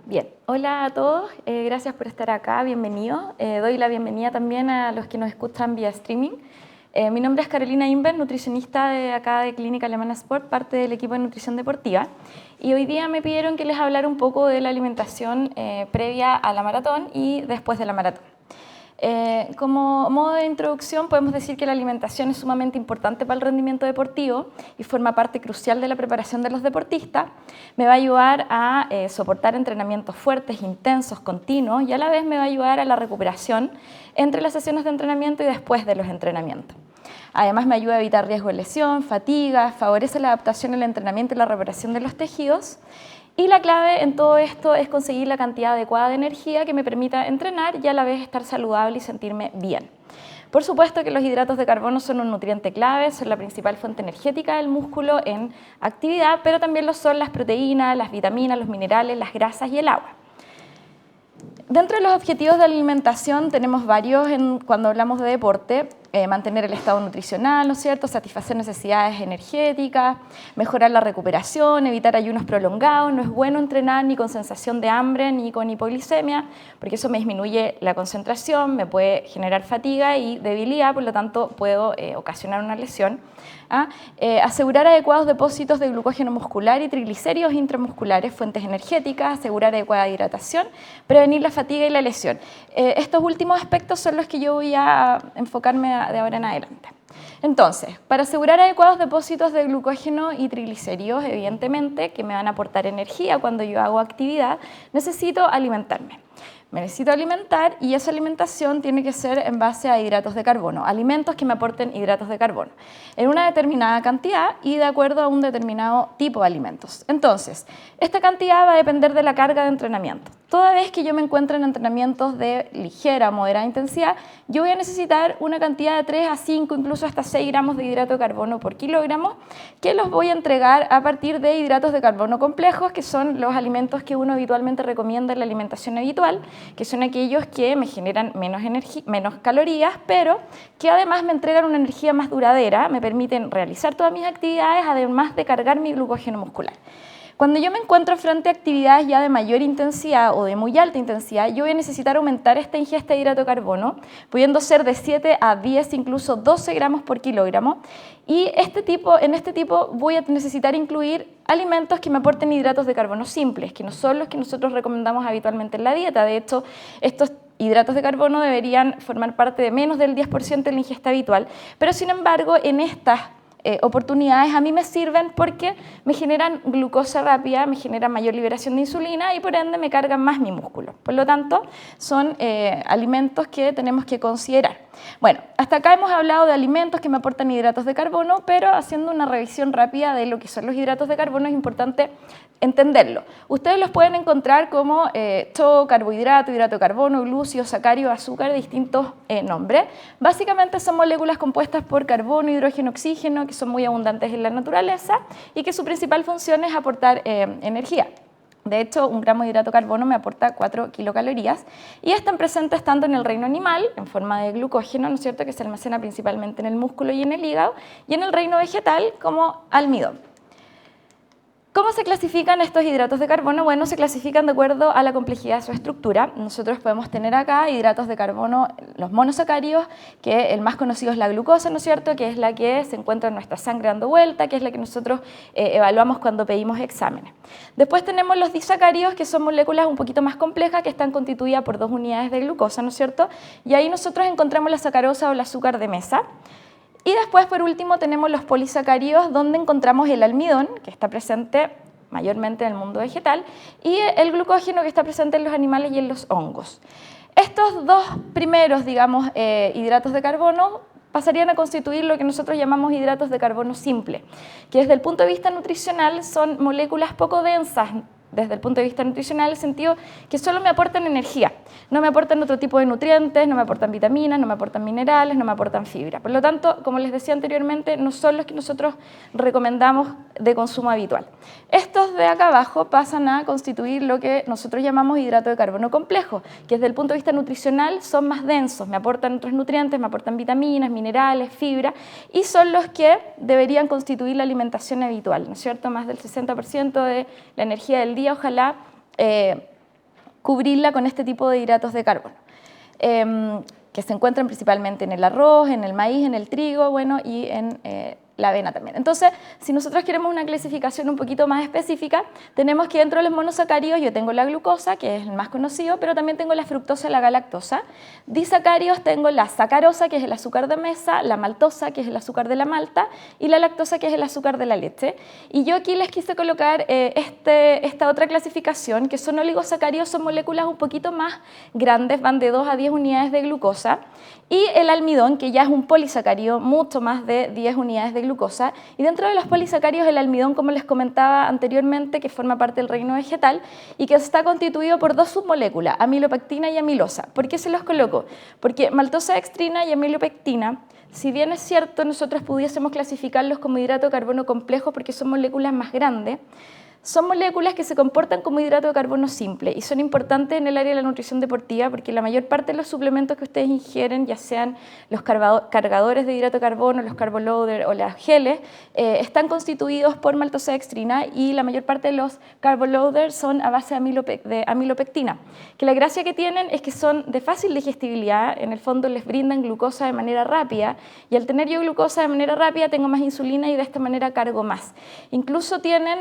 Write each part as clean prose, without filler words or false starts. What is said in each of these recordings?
Bien, hola a todos, gracias por estar acá, bienvenidos. Doy la bienvenida también a los que nos escuchan vía streaming. Mi nombre es Carolina Inver, nutricionista de acá de Clínica Alemana Sport, parte del equipo de nutrición deportiva. Y hoy día me pidieron que les hablara un poco de la alimentación previa a la maratón y después de la maratón. Como modo de introducción podemos decir que la alimentación es sumamente importante para el rendimiento deportivo y forma parte crucial de la preparación de los deportistas. Me va a ayudar a soportar entrenamientos fuertes, intensos, continuos y a la vez me va a ayudar a la recuperación entre las sesiones de entrenamiento y después de los entrenamientos. Además me ayuda a evitar riesgo de lesión, fatiga, favorece la adaptación al entrenamiento y la reparación de los tejidos. Y la clave en todo esto es conseguir la cantidad adecuada de energía que me permita entrenar y a la vez estar saludable y sentirme bien. Por supuesto que los hidratos de carbono son un nutriente clave, son la principal fuente energética del músculo en actividad, pero también lo son las proteínas, las vitaminas, los minerales, las grasas y el agua. Dentro de los objetivos de alimentación tenemos varios cuando hablamos de deporte. Mantener el estado nutricional, ¿no es cierto?, satisfacer necesidades energéticas, mejorar la recuperación, evitar ayunos prolongados. No es bueno entrenar ni con sensación de hambre ni con hipoglicemia, porque eso me disminuye la concentración, me puede generar fatiga y debilidad, por lo tanto puedo ocasionar una lesión. Asegurar adecuados depósitos de glucógeno muscular y triglicéridos intramusculares, fuentes energéticas, asegurar adecuada hidratación, prevenir la fatiga y la lesión. Estos últimos aspectos son los que yo voy a enfocarme de ahora en adelante. Entonces, para asegurar adecuados depósitos de glucógeno y triglicéridos, evidentemente, que me van a aportar energía cuando yo hago actividad, necesito alimentarme. Me necesito alimentar y esa alimentación tiene que ser en base a hidratos de carbono, alimentos que me aporten hidratos de carbono, en una determinada cantidad y de acuerdo a un determinado tipo de alimentos. Entonces, esta cantidad va a depender de la carga de entrenamiento. Toda vez que yo me encuentre en entrenamientos de ligera o moderada intensidad, yo voy a necesitar una cantidad de 3 a 5, incluso hasta 6 gramos de hidrato de carbono por kilogramo, que los voy a entregar a partir de hidratos de carbono complejos, que son los alimentos que uno habitualmente recomienda en la alimentación habitual, que son aquellos que me generan menos calorías, pero que además me entregan una energía más duradera, me permiten realizar todas mis actividades, además de cargar mi glucógeno muscular. Cuando yo me encuentro frente a actividades ya de mayor intensidad o de muy alta intensidad, yo voy a necesitar aumentar esta ingesta de hidrato de carbono, pudiendo ser de 7 a 10, incluso 12 gramos por kilogramo. Y en este tipo voy a necesitar incluir alimentos que me aporten hidratos de carbono simples, que no son los que nosotros recomendamos habitualmente en la dieta. De hecho, estos hidratos de carbono deberían formar parte de menos del 10% de la ingesta habitual, pero sin embargo, en estas oportunidades a mí me sirven porque me generan glucosa rápida, me generan mayor liberación de insulina y por ende me cargan más mi músculo. Por lo tanto, son alimentos que tenemos que considerar. Bueno, hasta acá hemos hablado de alimentos que me aportan hidratos de carbono, pero haciendo una revisión rápida de lo que son los hidratos de carbono es importante entenderlo. Ustedes los pueden encontrar como carbohidrato, hidrato de carbono, glúcido, sacario, azúcar, de distintos nombres. Básicamente son moléculas compuestas por carbono, hidrógeno, oxígeno, que son muy abundantes en la naturaleza y que su principal función es aportar energía. De hecho, un gramo de hidrato de carbono me aporta 4 kilocalorías y están presentes tanto en el reino animal, en forma de glucógeno, ¿no es cierto?, que se almacena principalmente en el músculo y en el hígado, y en el reino vegetal como almidón. ¿Cómo se clasifican estos hidratos de carbono? Bueno, se clasifican de acuerdo a la complejidad de su estructura. Nosotros podemos tener acá hidratos de carbono, los monosacáridos, que el más conocido es la glucosa, ¿no es cierto?, que es la que se encuentra en nuestra sangre dando vuelta, que es la que nosotros evaluamos cuando pedimos exámenes. Después tenemos los disacáridos, que son moléculas un poquito más complejas, que están constituidas por 2 unidades de glucosa, ¿no es cierto?, y ahí nosotros encontramos la sacarosa o el azúcar de mesa. Y después, por último, tenemos los polisacáridos, donde encontramos el almidón, que está presente mayormente en el mundo vegetal, y el glucógeno, que está presente en los animales y en los hongos. Estos dos primeros, digamos, hidratos de carbono pasarían a constituir lo que nosotros llamamos hidratos de carbono simple, que desde el punto de vista nutricional son moléculas poco densas, desde el punto de vista nutricional, en el sentido que solo me aportan energía, no me aportan otro tipo de nutrientes, no me aportan vitaminas, no me aportan minerales, no me aportan fibra. Por lo tanto, como les decía anteriormente, no son los que nosotros recomendamos de consumo habitual. Estos de acá abajo pasan a constituir lo que nosotros llamamos hidrato de carbono complejo, que desde el punto de vista nutricional son más densos, me aportan otros nutrientes, me aportan vitaminas, minerales, fibra, y son los que deberían constituir la alimentación habitual, ¿no es cierto? Más del 60% de la energía del día, ojalá cubrirla con este tipo de hidratos de carbono, que se encuentran principalmente en el arroz, en el maíz, en el trigo, bueno, y en la avena también. Entonces, si nosotros queremos una clasificación un poquito más específica, tenemos que dentro de los monosacáridos yo tengo la glucosa, que es el más conocido, pero también tengo la fructosa y la galactosa. Disacáridos tengo la sacarosa, que es el azúcar de mesa, la maltosa, que es el azúcar de la malta, y la lactosa, que es el azúcar de la leche. Y yo aquí les quise colocar esta otra clasificación, que son oligosacáridos, son moléculas un poquito más grandes, van de 2 a 10 unidades de glucosa, y el almidón, que ya es un polisacárido, mucho más de 10 unidades de glucosa, y dentro de los polisacáridos el almidón, como les comentaba anteriormente, que forma parte del reino vegetal y que está constituido por 2 submoléculas, amilopectina y amilosa. ¿Por qué se los coloco? Porque maltosa dextrina y amilopectina, si bien es cierto nosotros pudiésemos clasificarlos como hidrato de carbono complejo porque son moléculas más grandes, son moléculas que se comportan como hidrato de carbono simple y son importantes en el área de la nutrición deportiva porque la mayor parte de los suplementos que ustedes ingieren, ya sean los cargadores de hidrato de carbono, los carboloader o las geles, están constituidos por maltodextrina y la mayor parte de los carboloader son a base de amilopectina, que la gracia que tienen es que son de fácil digestibilidad, en el fondo les brindan glucosa de manera rápida y al tener yo glucosa de manera rápida tengo más insulina y de esta manera cargo más. Incluso tienen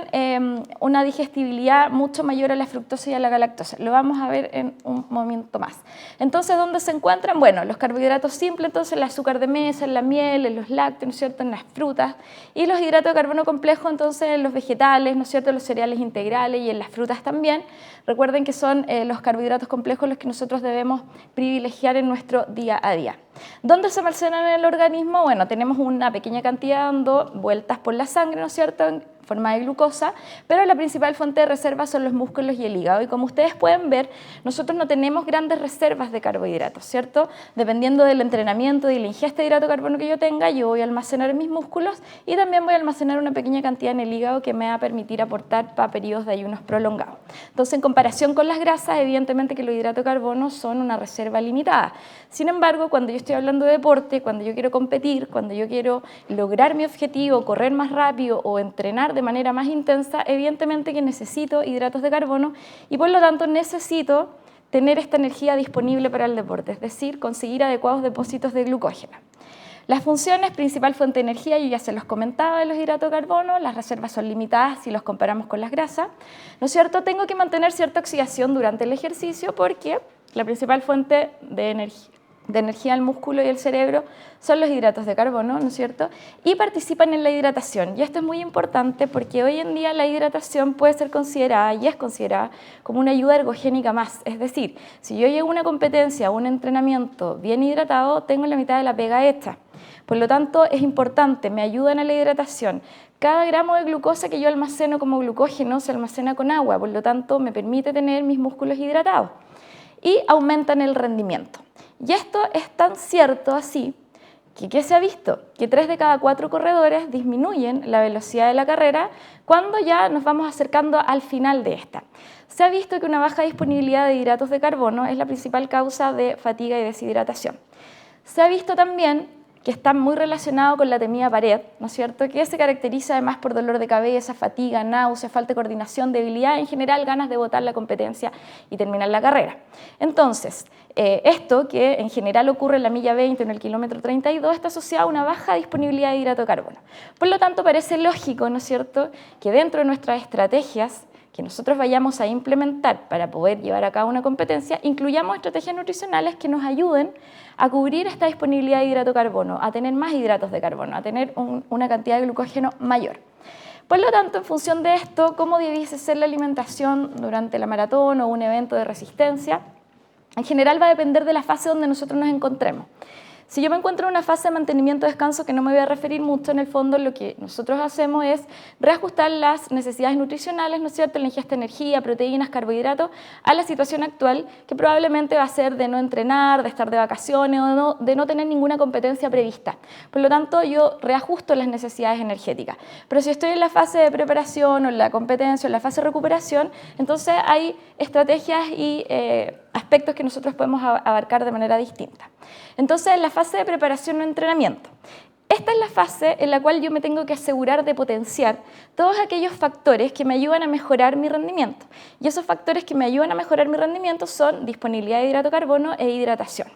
una digestibilidad mucho mayor a la fructosa y a la galactosa. Lo vamos a ver en un momento más. Entonces, ¿dónde se encuentran? Bueno, los carbohidratos simples, entonces el azúcar de mesa, en la miel, en los lácteos, ¿no es cierto?, en las frutas, y los hidratos de carbono complejo, entonces en los vegetales, ¿no es cierto?, los cereales integrales y en las frutas también. Recuerden que son los carbohidratos complejos los que nosotros debemos privilegiar en nuestro día a día. ¿Dónde se almacenan en el organismo? Bueno, tenemos una pequeña cantidad dando vueltas por la sangre, ¿no es cierto?, en forma de glucosa, pero la principal fuente de reserva son los músculos y el hígado. Y como ustedes pueden ver, nosotros no tenemos grandes reservas de carbohidratos, ¿cierto? Dependiendo del entrenamiento y de la ingesta de hidrato de carbono que yo tenga, yo voy a almacenar en mis músculos y también voy a almacenar una pequeña cantidad en el hígado que me va a permitir aportar para periodos de ayunos prolongados. Entonces, en comparación con las grasas, evidentemente que los hidratos de carbono son una reserva limitada. Sin embargo, cuando yo estoy hablando de deporte, cuando yo quiero competir, cuando yo quiero lograr mi objetivo, correr más rápido o entrenar de manera más intensa, evidentemente que necesito hidratos de carbono y por lo tanto necesito tener esta energía disponible para el deporte, es decir, conseguir adecuados depósitos de glucógeno. Las funciones, principal fuente de energía, yo ya se los comentaba de los hidratos de carbono, las reservas son limitadas si los comparamos con las grasas, ¿no es cierto? Tengo que mantener cierta oxidación durante el ejercicio porque la principal fuente de energía al músculo y al cerebro son los hidratos de carbono, ¿no es cierto? Y participan en la hidratación. Y esto es muy importante porque hoy en día la hidratación puede ser considerada y es considerada como una ayuda ergogénica más. Es decir, si yo llego a una competencia o un entrenamiento bien hidratado, tengo la mitad de la pega hecha. Por lo tanto, es importante, me ayudan a la hidratación. Cada gramo de glucosa que yo almaceno como glucógeno se almacena con agua, por lo tanto, me permite tener mis músculos hidratados y aumentan el rendimiento. Y esto es tan cierto así que ¿qué se ha visto? Que 3 de cada 4 corredores disminuyen la velocidad de la carrera cuando ya nos vamos acercando al final de esta. Se ha visto que una baja disponibilidad de hidratos de carbono es la principal causa de fatiga y deshidratación. Se ha visto también que está muy relacionado con la temida pared, ¿no es cierto?, que se caracteriza además por dolor de cabeza, fatiga, náusea, falta de coordinación, debilidad, en general ganas de botar la competencia y terminar la carrera. Entonces, esto que en general ocurre en la milla 20 o en el kilómetro 32 está asociado a una baja disponibilidad de hidrato de carbono. Por lo tanto, parece lógico, ¿no es cierto?, que dentro de nuestras estrategias que nosotros vayamos a implementar para poder llevar a cabo una competencia, incluyamos estrategias nutricionales que nos ayuden a cubrir esta disponibilidad de hidrato de carbono, a tener más hidratos de carbono, a tener una cantidad de glucógeno mayor. Por lo tanto, en función de esto, ¿cómo debiese ser la alimentación durante la maratón o un evento de resistencia? En general va a depender de la fase donde nosotros nos encontremos. Si yo me encuentro en una fase de mantenimiento-descanso que no me voy a referir mucho, en el fondo lo que nosotros hacemos es reajustar las necesidades nutricionales, ¿no es cierto?, la ingesta de energía, proteínas, carbohidratos, a la situación actual, que probablemente va a ser de no entrenar, de estar de vacaciones o de no tener ninguna competencia prevista. Por lo tanto, yo reajusto las necesidades energéticas. Pero si estoy en la fase de preparación o en la competencia o en la fase de recuperación, entonces hay estrategias y aspectos que nosotros podemos abarcar de manera distinta. Entonces, en la fase de preparación o entrenamiento, esta es la fase en la cual yo me tengo que asegurar de potenciar todos aquellos factores que me ayudan a mejorar mi rendimiento. Y esos factores que me ayudan a mejorar mi rendimiento son disponibilidad de hidrato de carbono e hidratación.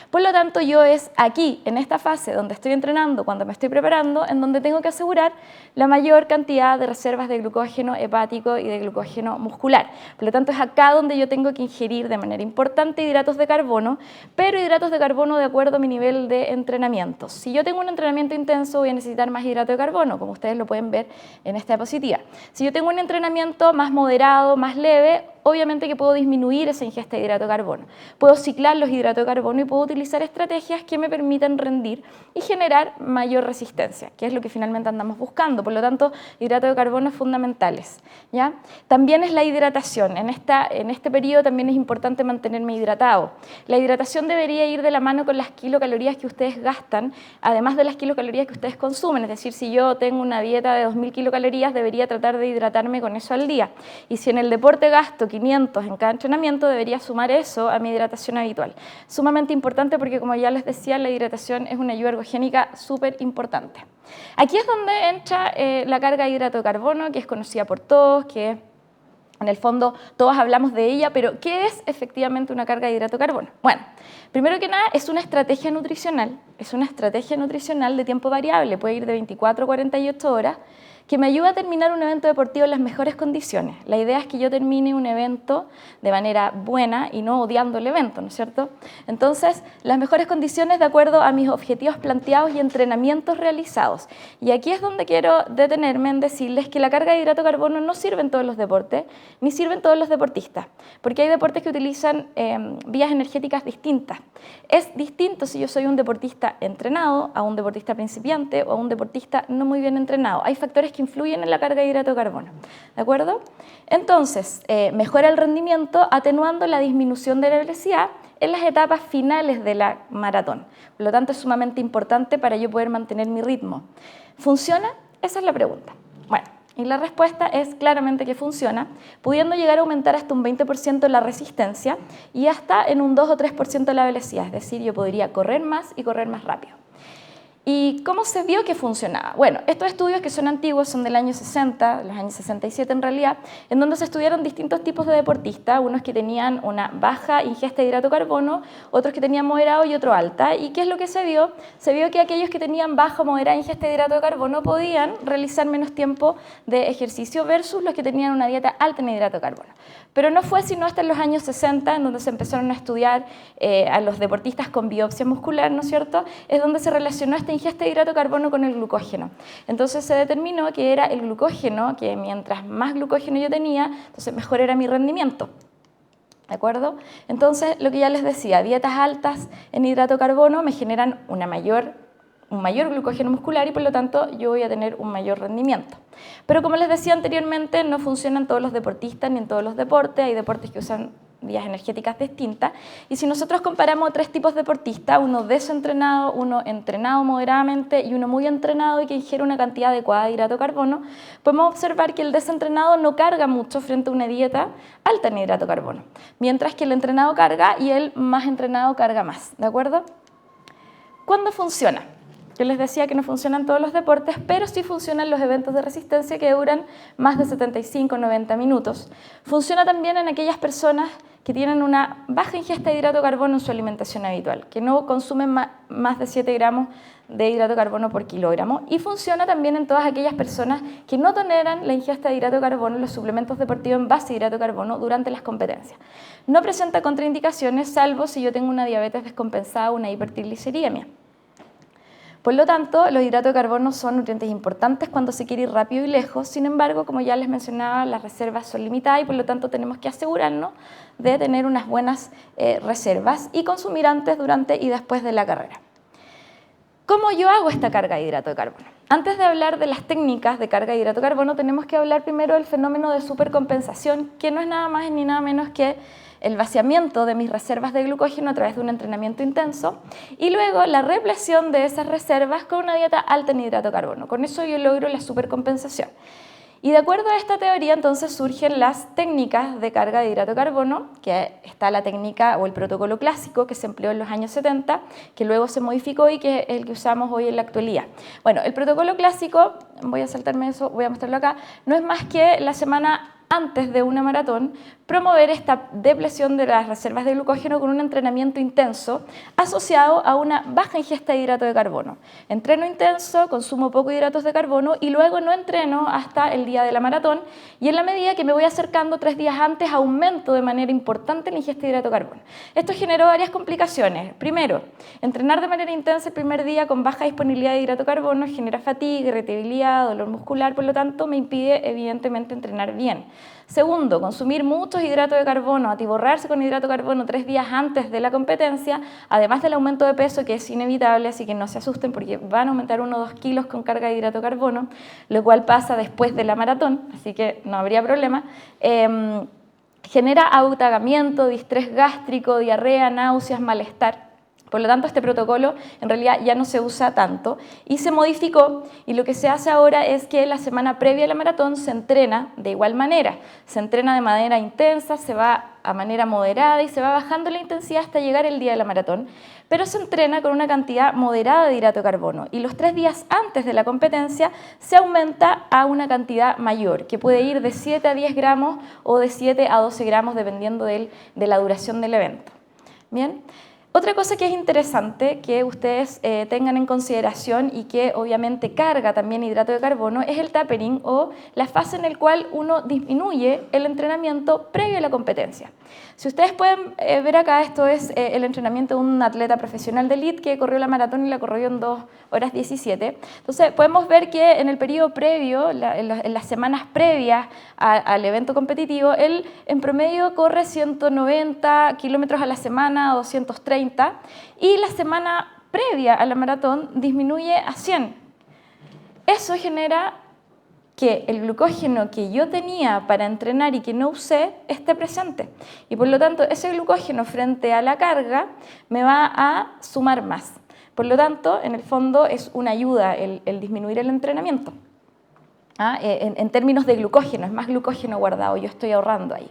Por lo tanto, yo es aquí, en esta fase donde estoy entrenando, cuando me estoy preparando, en donde tengo que asegurar la mayor cantidad de reservas de glucógeno hepático y de glucógeno muscular. Por lo tanto, es acá donde yo tengo que ingerir de manera importante hidratos de carbono, pero hidratos de carbono de acuerdo a mi nivel de entrenamiento. Si yo tengo un entrenamiento intenso, voy a necesitar más hidrato de carbono, como ustedes lo pueden ver en esta diapositiva. Si yo tengo un entrenamiento más moderado, más leve, obviamente que puedo disminuir esa ingesta de hidrato de carbono. Puedo ciclar los hidratos de carbono y puedo utilizar estrategias que me permitan rendir y generar mayor resistencia, que es lo que finalmente andamos buscando. Por lo tanto, hidratos de carbono fundamentales, ¿ya? También es la hidratación. En este periodo también es importante mantenerme hidratado. La hidratación debería ir de la mano con las kilocalorías que ustedes gastan, además de las kilocalorías que ustedes consumen. Es decir, si yo tengo una dieta de 2000 kilocalorías, debería tratar de hidratarme con eso al día. Y si en el deporte gasto 500 en cada entrenamiento, debería sumar eso a mi hidratación habitual. Sumamente importante porque, como ya les decía, la hidratación es una ayuda ergogénica súper importante. Aquí es donde entra la carga de hidrato de carbono, que es conocida por todos, que en el fondo todos hablamos de ella, pero ¿qué es efectivamente una carga de hidrato de carbono? Bueno, primero que nada es una estrategia nutricional, de tiempo variable, puede ir de 24 a 48 horas, que me ayuda a terminar un evento deportivo en las mejores condiciones. La idea es que yo termine un evento de manera buena y no odiando el evento, ¿no es cierto? Entonces, las mejores condiciones de acuerdo a mis objetivos planteados y entrenamientos realizados. Y aquí es donde quiero detenerme en decirles que la carga de hidrato de carbono no sirve en todos los deportes, ni sirve en todos los deportistas, porque hay deportes que utilizan vías energéticas distintas. Es distinto si yo soy un deportista entrenado a un deportista principiante o a un deportista no muy bien entrenado. Hay factores que influyen en la carga de hidrato de carbono, ¿de acuerdo? Entonces, mejora el rendimiento atenuando la disminución de la velocidad en las etapas finales de la maratón. Por lo tanto, es sumamente importante para yo poder mantener mi ritmo. ¿Funciona? Esa es la pregunta. Bueno, y la respuesta es claramente que funciona, pudiendo llegar a aumentar hasta un 20% la resistencia y hasta en un 2 o 3% la velocidad, es decir, yo podría correr más y correr más rápido. ¿Y cómo se vio que funcionaba? Bueno, estos estudios que son antiguos, son del año 60, los años 67 en realidad, en donde se estudiaron distintos tipos de deportistas, unos que tenían una baja ingesta de hidrato de carbono, otros que tenían moderado y otro alta. ¿Y qué es lo que se vio? Se vio que aquellos que tenían baja o moderada ingesta de hidrato de carbono podían realizar menos tiempo de ejercicio versus los que tenían una dieta alta en hidrato de carbono. Pero no fue sino hasta en los años 60, en donde se empezaron a estudiar a los deportistas con biopsia muscular, ¿no es cierto?, es donde se relacionó esta ingesta de hidrato de carbono con el glucógeno. Entonces se determinó que era el glucógeno, que mientras más glucógeno yo tenía, entonces mejor era mi rendimiento. ¿De acuerdo? Entonces, lo que ya les decía, dietas altas en hidrato de carbono me generan un mayor glucógeno muscular y por lo tanto yo voy a tener un mayor rendimiento. Pero como les decía anteriormente, no funcionan todos los deportistas ni en todos los deportes, hay deportes que usan vías energéticas distintas y si nosotros comparamos tres tipos de deportistas, uno desentrenado, uno entrenado moderadamente y uno muy entrenado y que ingiere una cantidad adecuada de hidrato de carbono, podemos observar que el desentrenado no carga mucho frente a una dieta alta en hidrato de carbono, mientras que el entrenado carga y el más entrenado carga más, ¿de acuerdo? ¿Cuándo funciona? Yo les decía que no funcionan todos los deportes, pero sí funcionan los eventos de resistencia que duran más de 75 o 90 minutos. Funciona también en aquellas personas que tienen una baja ingesta de hidrato de carbono en su alimentación habitual, que no consumen más de 7 gramos de hidrato de carbono por kilogramo, y funciona también en todas aquellas personas que no toleran la ingesta de hidrato de carbono en los suplementos deportivos en base a hidrato de carbono durante las competencias. No presenta contraindicaciones, salvo si yo tengo una diabetes descompensada o una hipertriglicemia. Por lo tanto, los hidratos de carbono son nutrientes importantes cuando se quiere ir rápido y lejos. Sin embargo, como ya les mencionaba, las reservas son limitadas y por lo tanto tenemos que asegurarnos de tener unas buenas reservas y consumir antes, durante y después de la carrera. ¿Cómo yo hago esta carga de hidrato de carbono? Antes de hablar de las técnicas de carga de hidrato de carbono, tenemos que hablar primero del fenómeno de supercompensación, que no es nada más ni nada menos que el vaciamiento de mis reservas de glucógeno a través de un entrenamiento intenso y luego la repleción de esas reservas con una dieta alta en hidrato de carbono. Con eso yo logro la supercompensación. Y de acuerdo a esta teoría, entonces surgen las técnicas de carga de hidrato de carbono, que está la técnica o el protocolo clásico que se empleó en los años 70, que luego se modificó y que es el que usamos hoy en la actualidad. Bueno, el protocolo clásico, voy a saltarme eso, voy a mostrarlo acá, no es más que la semana antes de una maratón, promover esta depleción de las reservas de glucógeno con un entrenamiento intenso asociado a una baja ingesta de hidrato de carbono. Entreno intenso, consumo poco hidratos de carbono y luego no entreno hasta el día de la maratón, y en la medida que me voy acercando 3 días antes aumento de manera importante la ingesta de hidrato de carbono. Esto generó varias complicaciones. Primero, entrenar de manera intensa el primer día con baja disponibilidad de hidrato de carbono genera fatiga, irritabilidad, dolor muscular, por lo tanto me impide evidentemente entrenar bien. Segundo, consumir muchos hidratos de carbono, atiborrarse con hidrato de carbono 3 días antes de la competencia, además del aumento de peso que es inevitable, así que no se asusten porque van a aumentar 1 o 2 kilos con carga de hidrato de carbono, lo cual pasa después de la maratón, así que no habría problema. Genera agotamiento, distrés gástrico, diarrea, náuseas, malestar. Por lo tanto, este protocolo en realidad ya no se usa tanto y se modificó, y lo que se hace ahora es que la semana previa a la maratón se entrena de igual manera. Se entrena de manera intensa, se va a manera moderada y se va bajando la intensidad hasta llegar el día de la maratón, pero se entrena con una cantidad moderada de hidrato de carbono y los 3 días antes de la competencia se aumenta a una cantidad mayor, que puede ir de 7 a 10 gramos o de 7 a 12 gramos dependiendo de la duración del evento. Bien. Otra cosa que es interesante que ustedes tengan en consideración y que obviamente carga también hidrato de carbono es el tapering, o la fase en la cual uno disminuye el entrenamiento previo a la competencia. Si ustedes pueden ver acá, esto es el entrenamiento de un atleta profesional de elite que corrió la maratón y la corrió en 2 horas 17. Entonces podemos ver que en el periodo previo, en las semanas previas al evento competitivo, él en promedio corre 190 kilómetros a la semana, 230, y la semana previa a la maratón disminuye a 100. Eso genera que el glucógeno que yo tenía para entrenar y que no usé esté presente. Y por lo tanto, ese glucógeno frente a la carga me va a sumar más. Por lo tanto, en el fondo es una ayuda el disminuir el entrenamiento. En términos de glucógeno, es más glucógeno guardado, yo estoy ahorrando ahí.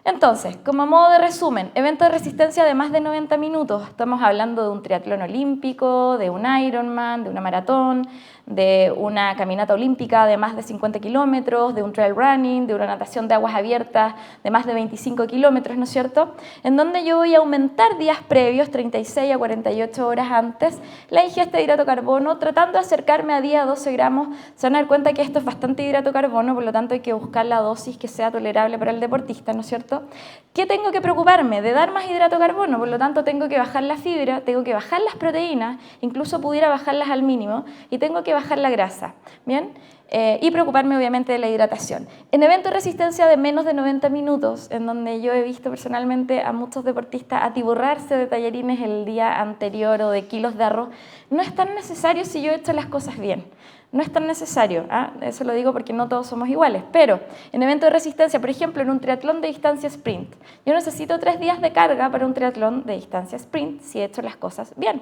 Entonces, como modo de resumen, evento de resistencia de más de 90 minutos. Estamos hablando de un triatlón olímpico, de un Ironman, de una maratón, de una caminata olímpica de más de 50 kilómetros, de un trail running, de una natación de aguas abiertas de más de 25 kilómetros, ¿no es cierto? En donde yo voy a aumentar días previos, 36 a 48 horas antes, la ingesta de hidrato de carbono, tratando de acercarme a 10 a 12 gramos. Se van a dar cuenta que esto es bastante hidrato de carbono, por lo tanto hay que buscar la dosis que sea tolerable para el deportista, ¿no es cierto? ¿Qué tengo que preocuparme? De dar más hidrato de carbono, por lo tanto tengo que bajar la fibra, tengo que bajar las proteínas, incluso pudiera bajarlas al mínimo, y tengo que bajar la grasa, ¿bien? Y preocuparme obviamente de la hidratación. En eventos de resistencia de menos de 90 minutos, en donde yo he visto personalmente a muchos deportistas atiborrarse de tallarines el día anterior o de kilos de arroz, no es tan necesario si yo he hecho las cosas bien. No es tan necesario, eso lo digo porque no todos somos iguales, pero en eventos de resistencia, por ejemplo, en un triatlón de distancia sprint, yo necesito 3 días de carga para un triatlón de distancia sprint si he hecho las cosas bien.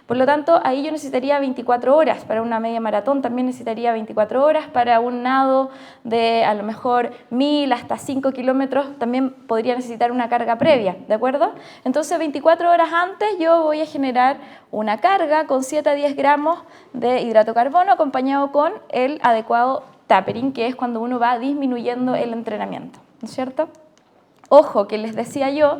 Por lo tanto, ahí yo necesitaría 24 horas, para una media maratón también necesitaría 24 horas, para un nado de a lo mejor 1000 hasta 5 kilómetros también podría necesitar una carga previa, ¿de acuerdo? Entonces 24 horas antes yo voy a generar una carga con 7 a 10 gramos de hidrato de carbono acompañado con el adecuado tapering, que es cuando uno va disminuyendo el entrenamiento, ¿no es cierto? Ojo, que les decía yo,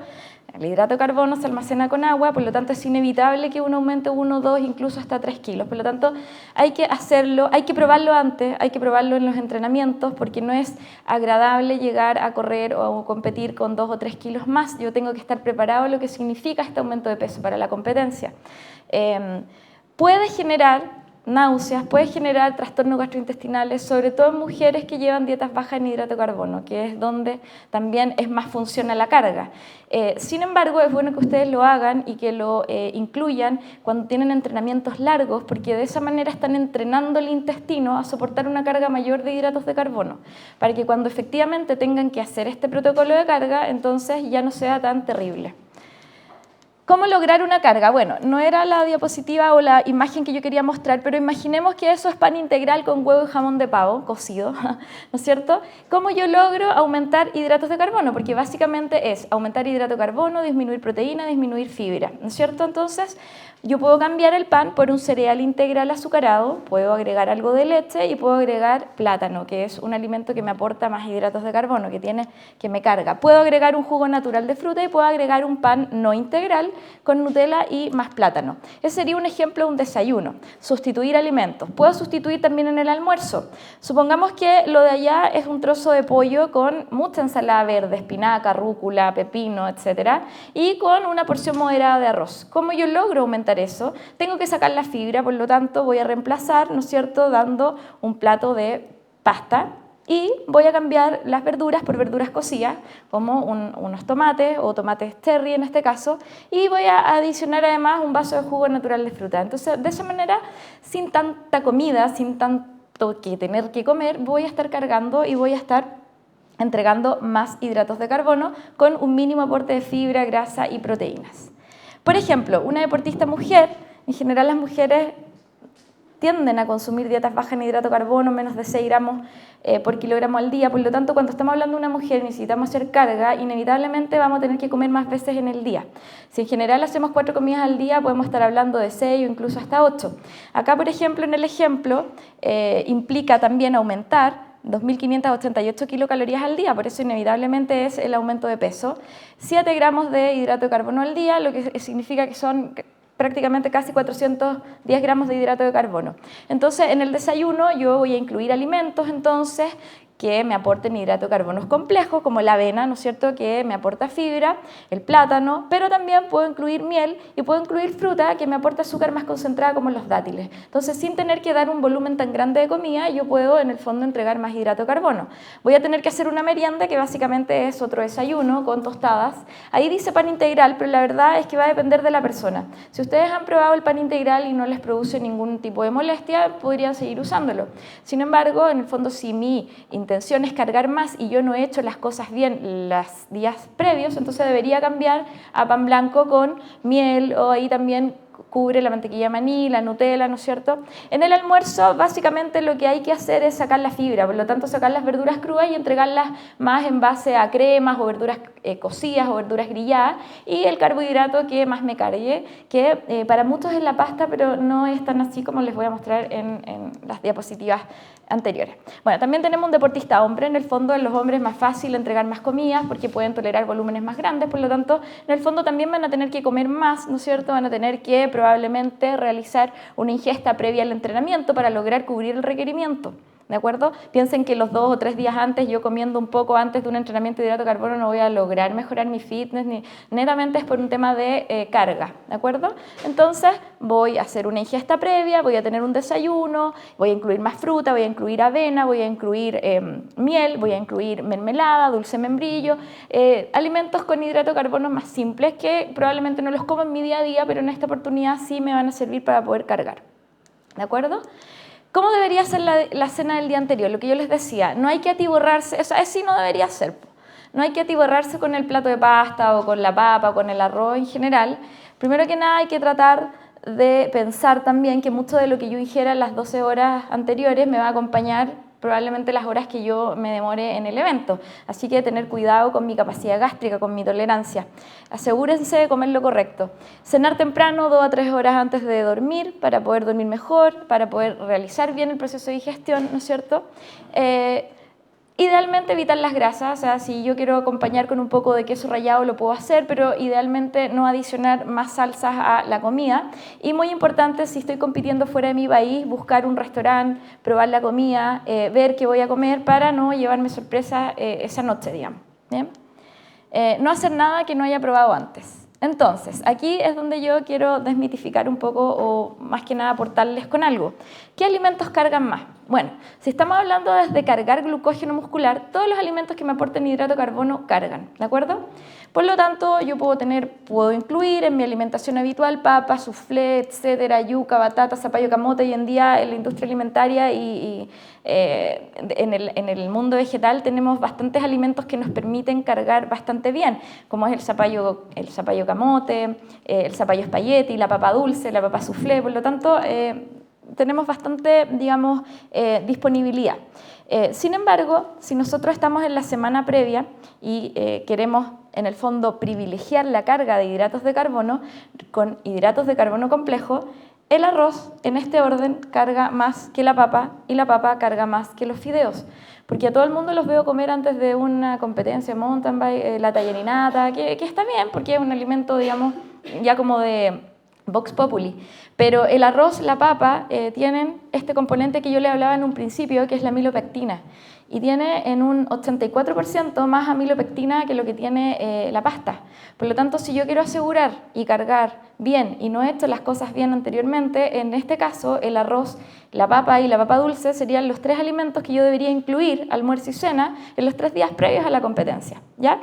el hidrato de carbono se almacena con agua, por lo tanto es inevitable que uno aumente 1, 2, incluso hasta 3 kilos. Por lo tanto, hay que hacerlo, hay que probarlo antes, hay que probarlo en los entrenamientos, porque no es agradable llegar a correr o competir con 2 o 3 kilos más. Yo tengo que estar preparado a lo que significa este aumento de peso para la competencia. Puede generar náuseas, puede generar trastornos gastrointestinales, sobre todo en mujeres que llevan dietas bajas en hidrato de carbono, que es donde también es más funcional la carga. Sin embargo, es bueno que ustedes lo hagan y que lo incluyan cuando tienen entrenamientos largos, porque de esa manera están entrenando el intestino a soportar una carga mayor de hidratos de carbono, para que cuando efectivamente tengan que hacer este protocolo de carga, entonces ya no sea tan terrible. ¿Cómo lograr una carga? Bueno, no era la diapositiva o la imagen que yo quería mostrar, pero imaginemos que eso es pan integral con huevo y jamón de pavo cocido, ¿no es cierto? ¿Cómo yo logro aumentar hidratos de carbono? Porque básicamente es aumentar hidrato de carbono, disminuir proteína, disminuir fibra, ¿no es cierto? Entonces, yo puedo cambiar el pan por un cereal integral azucarado, puedo agregar algo de leche y puedo agregar plátano, que es un alimento que me aporta más hidratos de carbono, que me carga. Puedo agregar un jugo natural de fruta y puedo agregar un pan no integral con Nutella y más plátano. Ese sería un ejemplo de un desayuno. Sustituir alimentos. Puedo sustituir también en el almuerzo. Supongamos que lo de allá es un trozo de pollo con mucha ensalada verde, espinaca, rúcula, pepino, etc. y con una porción moderada de arroz. ¿Cómo yo logro aumentar eso? Tengo que sacar la fibra, por lo tanto voy a reemplazar, ¿no es cierto?, dando un plato de pasta y voy a cambiar las verduras por verduras cocidas, como unos tomates o tomates cherry en este caso, y voy a adicionar además un vaso de jugo natural de fruta. Entonces, de esa manera, sin tanta comida, sin tanto que tener que comer, voy a estar cargando y voy a estar entregando más hidratos de carbono con un mínimo aporte de fibra, grasa y proteínas. Por ejemplo, una deportista mujer, en general las mujeres tienden a consumir dietas bajas en hidrato de carbono, menos de 6 gramos por kilogramo al día, por lo tanto, cuando estamos hablando de una mujer y necesitamos hacer carga, inevitablemente vamos a tener que comer más veces en el día. Si en general hacemos 4 comidas al día, podemos estar hablando de 6 o incluso hasta 8. Acá, por ejemplo, en el ejemplo, implica también aumentar 2.588 kilocalorías al día, por eso inevitablemente es el aumento de peso. 7 gramos de hidrato de carbono al día, lo que significa que son prácticamente casi 410 gramos de hidrato de carbono. Entonces, en el desayuno yo voy a incluir alimentos, entonces, que me aporten hidratos de carbono complejos, como la avena, ¿no es cierto?, que me aporta fibra, el plátano, pero también puedo incluir miel y puedo incluir fruta que me aporta azúcar más concentrada, como los dátiles. Entonces, sin tener que dar un volumen tan grande de comida, yo puedo, en el fondo, entregar más hidrato de carbono. Voy a tener que hacer una merienda, que básicamente es otro desayuno con tostadas. Ahí dice pan integral, pero la verdad es que va a depender de la persona. Si ustedes han probado el pan integral y no les produce ningún tipo de molestia, podrían seguir usándolo. Sin embargo, en el fondo, si mi intención es cargar más y yo no he hecho las cosas bien los días previos, entonces debería cambiar a pan blanco con miel, o ahí también cubre la mantequilla de maní, la Nutella, ¿no es cierto? En el almuerzo, básicamente lo que hay que hacer es sacar la fibra, por lo tanto sacar las verduras crudas y entregarlas más en base a cremas o verduras cocidas o verduras grilladas, y el carbohidrato que más me cargue, que para muchos es la pasta, pero no es tan así como les voy a mostrar en las diapositivas anteriores. Bueno, también tenemos un deportista hombre. En el fondo, en los hombres es más fácil entregar más comidas porque pueden tolerar volúmenes más grandes, por lo tanto, en el fondo también van a tener que comer más, ¿no es cierto? Van a tener que probablemente realizar una ingesta previa al entrenamiento para lograr cubrir el requerimiento. ¿De acuerdo? Piensen que los 2 o 3 días antes, yo comiendo un poco antes de un entrenamiento de hidrato de carbono, no voy a lograr mejorar mi fitness, netamente es por un tema de carga, ¿de acuerdo? Entonces voy a hacer una ingesta previa, voy a tener un desayuno, voy a incluir más fruta, voy a incluir avena, voy a incluir miel, voy a incluir mermelada, dulce membrillo, alimentos con hidrato de carbono más simples que probablemente no los como en mi día a día, pero en esta oportunidad sí me van a servir para poder cargar, ¿de acuerdo? ¿Cómo debería ser la cena del día anterior? Lo que yo les decía, no hay que atiborrarse, o sea, así no debería ser. No hay que atiborrarse con el plato de pasta o con la papa o con el arroz en general. Primero que nada hay que tratar de pensar también que mucho de lo que yo ingiera en las 12 horas anteriores me va a acompañar probablemente las horas que yo me demore en el evento. Así que tener cuidado con mi capacidad gástrica, con mi tolerancia. Asegúrense de comer lo correcto. Cenar temprano, 2 a 3 horas antes de dormir, para poder dormir mejor, para poder realizar bien el proceso de digestión, ¿no es cierto? Idealmente evitar las grasas, o sea, si yo quiero acompañar con un poco de queso rallado lo puedo hacer, pero idealmente no adicionar más salsas a la comida. Y muy importante, si estoy compitiendo fuera de mi país, buscar un restaurante, probar la comida, ver qué voy a comer para no llevarme sorpresa esa noche, digamos. ¿Bien? No hacer nada que no haya probado antes. Entonces, aquí es donde yo quiero desmitificar un poco, o más que nada aportarles con algo. ¿Qué alimentos cargan más? Bueno, si estamos hablando desde cargar glucógeno muscular, todos los alimentos que me aporten hidrato de carbono cargan, ¿de acuerdo? Por lo tanto, yo puedo incluir en mi alimentación habitual papa, soufflé, etcétera, yuca, batata, zapallo, camote. Hoy en día en la industria alimentaria en el mundo vegetal tenemos bastantes alimentos que nos permiten cargar bastante bien, como es el zapallo camote, el zapallo espagueti, la papa dulce, la papa soufflé. Por lo tanto, tenemos bastante, digamos, disponibilidad. Sin embargo, si nosotros estamos en la semana previa y queremos, en el fondo, privilegiar la carga de hidratos de carbono con hidratos de carbono complejo, el arroz, en este orden, carga más que la papa y la papa carga más que los fideos. Porque a todo el mundo los veo comer antes de una competencia de mountain bike, la tallarinata, que está bien porque es un alimento, digamos, ya como de Vox Populi, pero el arroz, la papa, tienen este componente que yo le hablaba en un principio, que es la amilopectina, y tiene en un 84% más amilopectina que lo que tiene la pasta. Por lo tanto, si yo quiero asegurar y cargar bien y no he hecho las cosas bien anteriormente, en este caso el arroz, la papa y la papa dulce serían los 3 alimentos que yo debería incluir, almuerzo y cena, en los 3 días previos a la competencia, ¿ya?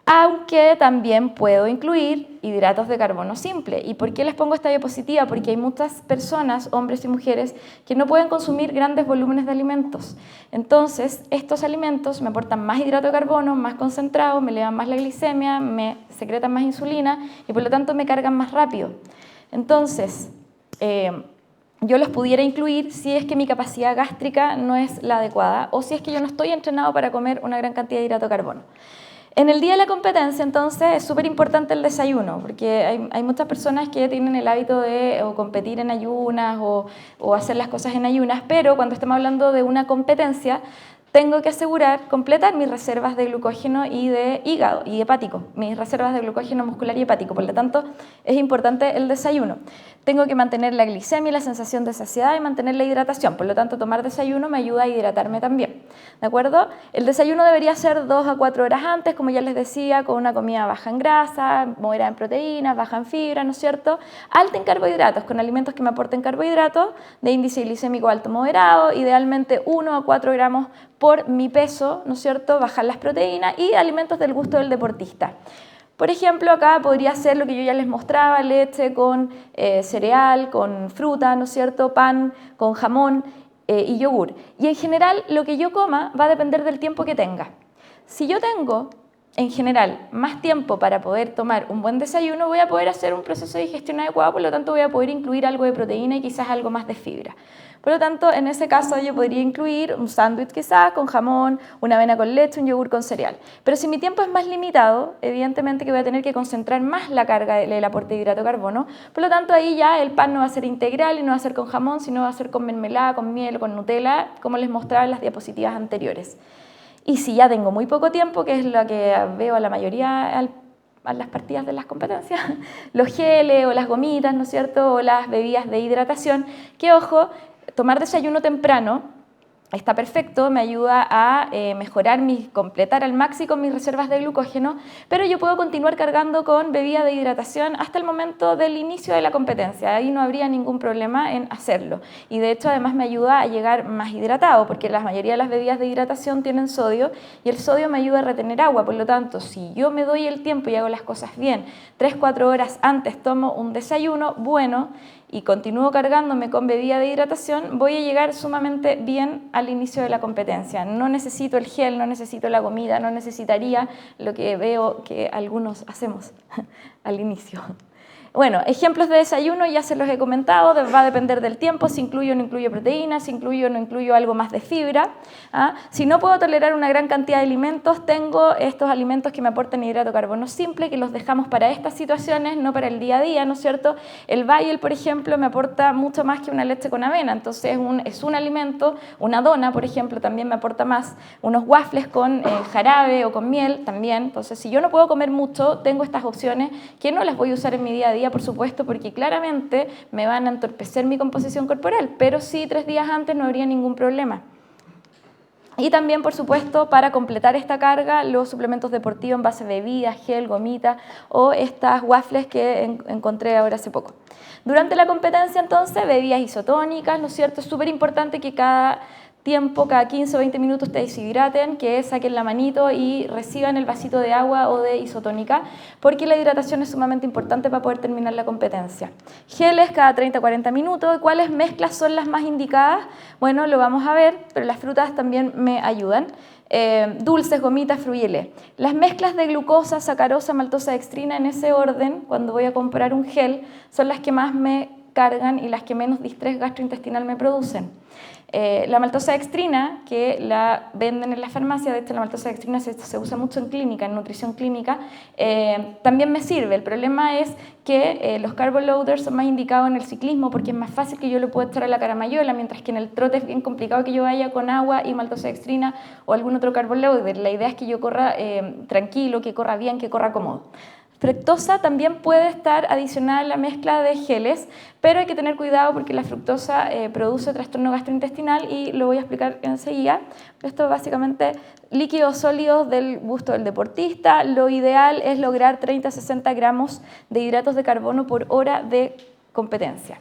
Aunque también puedo incluir hidratos de carbono simple. ¿Y por qué les pongo esta diapositiva? Porque hay muchas personas, hombres y mujeres, que no pueden consumir grandes volúmenes de alimentos. Entonces, estos alimentos me aportan más hidrato de carbono, más concentrado, me elevan más la glicemia, me secretan más insulina y por lo tanto me cargan más rápido. Entonces, yo los pudiera incluir si es que mi capacidad gástrica no es la adecuada o si es que yo no estoy entrenado para comer una gran cantidad de hidrato de carbono. En el día de la competencia, entonces, es súper importante el desayuno, porque hay muchas personas que tienen el hábito de competir en ayunas o hacer las cosas en ayunas, pero cuando estamos hablando de una competencia, tengo que asegurar completar mis reservas de glucógeno y de hígado y hepático, mis reservas de glucógeno muscular y hepático. Por lo tanto, es importante el desayuno. Tengo que mantener la glicemia y la sensación de saciedad y mantener la hidratación. Por lo tanto, tomar desayuno me ayuda a hidratarme también. ¿De acuerdo? El desayuno debería ser 2 a 4 horas antes, como ya les decía, con una comida baja en grasa, moderada en proteínas, baja en fibra, ¿no es cierto? Alta en carbohidratos, con alimentos que me aporten carbohidratos, de índice glicémico alto moderado, idealmente 1 a 4 gramos por mi peso, ¿no es cierto?, bajar las proteínas y alimentos del gusto del deportista. Por ejemplo, acá podría ser lo que yo ya les mostraba, leche con cereal, con fruta, ¿no es cierto?, pan con jamón y yogur. Y en general, lo que yo coma va a depender del tiempo que tenga. Si yo tengo, en general, más tiempo para poder tomar un buen desayuno, voy a poder hacer un proceso de digestión adecuado, por lo tanto voy a poder incluir algo de proteína y quizás algo más de fibra. Por lo tanto, en ese caso yo podría incluir un sándwich quizás con jamón, una avena con leche, un yogur con cereal. Pero si mi tiempo es más limitado, evidentemente que voy a tener que concentrar más la carga del aporte de hidrato de carbono. Por lo tanto, ahí ya el pan no va a ser integral y no va a ser con jamón, sino va a ser con mermelada, con miel, con Nutella, como les mostraba en las diapositivas anteriores. Y si ya tengo muy poco tiempo, que es lo que veo a la mayoría a las partidas de las competencias, los geles o las gomitas, ¿no es cierto?, o las bebidas de hidratación, que ojo, tomar desayuno temprano está perfecto, me ayuda a mejorar, completar al máximo mis reservas de glucógeno, pero yo puedo continuar cargando con bebida de hidratación hasta el momento del inicio de la competencia. Ahí no habría ningún problema en hacerlo. Y de hecho, además me ayuda a llegar más hidratado, porque la mayoría de las bebidas de hidratación tienen sodio y el sodio me ayuda a retener agua. Por lo tanto, si yo me doy el tiempo y hago las cosas bien, 3-4 horas antes tomo un desayuno bueno y continúo cargándome con bebida de hidratación, voy a llegar sumamente bien al inicio de la competencia. No necesito el gel, no necesito la comida, no necesitaría lo que veo que algunos hacemos al inicio. Bueno, ejemplos de desayuno ya se los he comentado, va a depender del tiempo, si incluyo o no incluyo proteínas, si incluyo o no incluyo algo más de fibra. Si no puedo tolerar una gran cantidad de alimentos, tengo estos alimentos que me aportan hidrato de carbono simple, que los dejamos para estas situaciones, no para el día a día, ¿no es cierto? El Bagel, por ejemplo, me aporta mucho más que una leche con avena, entonces es un alimento, una dona, por ejemplo, también me aporta más, unos waffles con jarabe o con miel también, entonces si yo no puedo comer mucho, tengo estas opciones que no las voy a usar en mi día a día, por supuesto, porque claramente me van a entorpecer mi composición corporal, pero sí 3 días antes no habría ningún problema. Y también, por supuesto, para completar esta carga, los suplementos deportivos en base a bebidas, gel, gomita o estas waffles que encontré ahora hace poco. Durante la competencia, entonces, bebidas isotónicas, ¿no es cierto? Es súper importante que cada tiempo, cada 15 o 20 minutos te deshidraten, que saquen la manito y reciban el vasito de agua o de isotónica, porque la hidratación es sumamente importante para poder terminar la competencia. Geles cada 30 o 40 minutos. ¿Cuáles mezclas son las más indicadas? Bueno, lo vamos a ver, pero las frutas también me ayudan. Dulces, gomitas, fruyelé. Las mezclas de glucosa, sacarosa, maltosa, dextrina, en ese orden, cuando voy a comprar un gel, son las que más me cargan y las que menos distrés gastrointestinal me producen. La maltosa dextrina, que la venden en la farmacia, de hecho la maltosa dextrina se usa mucho en clínica, en nutrición clínica, también me sirve. El problema es que los carbo loaders son más indicados en el ciclismo porque es más fácil que yo lo pueda echar a la caramayola, mientras que en el trote es bien complicado que yo vaya con agua y maltosa dextrina o algún otro carbo loader. La idea es que yo corra tranquilo, que corra bien, que corra cómodo. Fructosa también puede estar adicionada en la mezcla de geles, pero hay que tener cuidado porque la fructosa produce trastorno gastrointestinal y lo voy a explicar enseguida. Esto es básicamente líquidos sólidos del gusto del deportista. Lo ideal es lograr 30 a 60 gramos de hidratos de carbono por hora de competencia.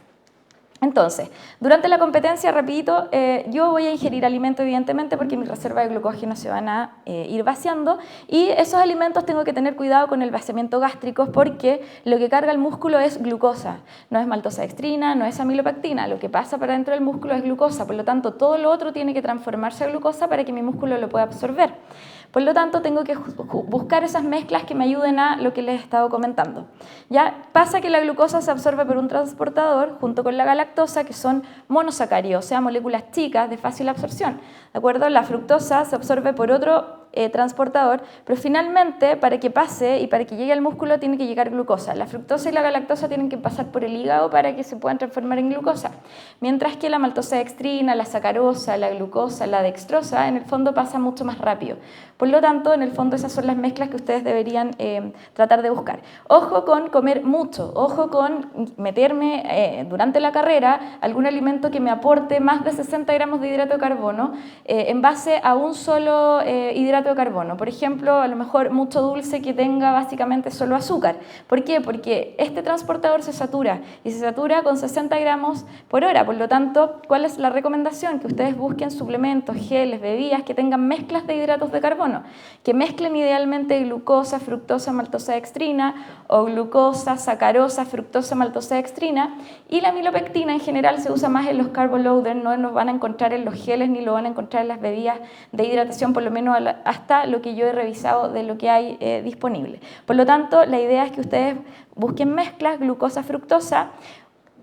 Entonces, durante la competencia, rapidito, yo voy a ingerir alimento evidentemente porque mis reservas de glucógeno se van a ir vaciando y esos alimentos tengo que tener cuidado con el vaciamiento gástrico porque lo que carga el músculo es glucosa, no es maltosa dextrina, no es amilopectina, lo que pasa para dentro del músculo es glucosa, por lo tanto todo lo otro tiene que transformarse a glucosa para que mi músculo lo pueda absorber. Por lo tanto, tengo que buscar esas mezclas que me ayuden a lo que les he estado comentando. Ya pasa que la glucosa se absorbe por un transportador junto con la galactosa, que son monosacáridos, o sea, moléculas chicas de fácil absorción. ¿De acuerdo? La fructosa se absorbe por otro transportador, pero finalmente para que pase y para que llegue al músculo tiene que llegar glucosa. La fructosa y la galactosa tienen que pasar por el hígado para que se puedan transformar en glucosa, mientras que la maltosa dextrina, la sacarosa, la glucosa, la dextrosa en el fondo pasa mucho más rápido. Por lo tanto, en el fondo esas son las mezclas que ustedes deberían tratar de buscar. Ojo con comer mucho, ojo con meterme durante la carrera algún alimento que me aporte más de 60 gramos de hidrato de carbono en base a un solo hidrato de carbono. Por ejemplo, a lo mejor mucho dulce que tenga básicamente solo azúcar. ¿Por qué? Porque este transportador se satura y se satura con 60 gramos por hora. Por lo tanto, ¿cuál es la recomendación? Que ustedes busquen suplementos, geles, bebidas que tengan mezclas de hidratos de carbono, que mezclen idealmente glucosa, fructosa, maltosa dextrina o glucosa, sacarosa, fructosa, maltosa dextrina, y la amilopectina en general se usa más en los carbo loaders, no nos van a encontrar en los geles ni lo van a encontrar en las bebidas de hidratación, por lo menos hasta lo que yo he revisado de lo que hay disponible. Por lo tanto, la idea es que ustedes busquen mezclas glucosa, fructosa,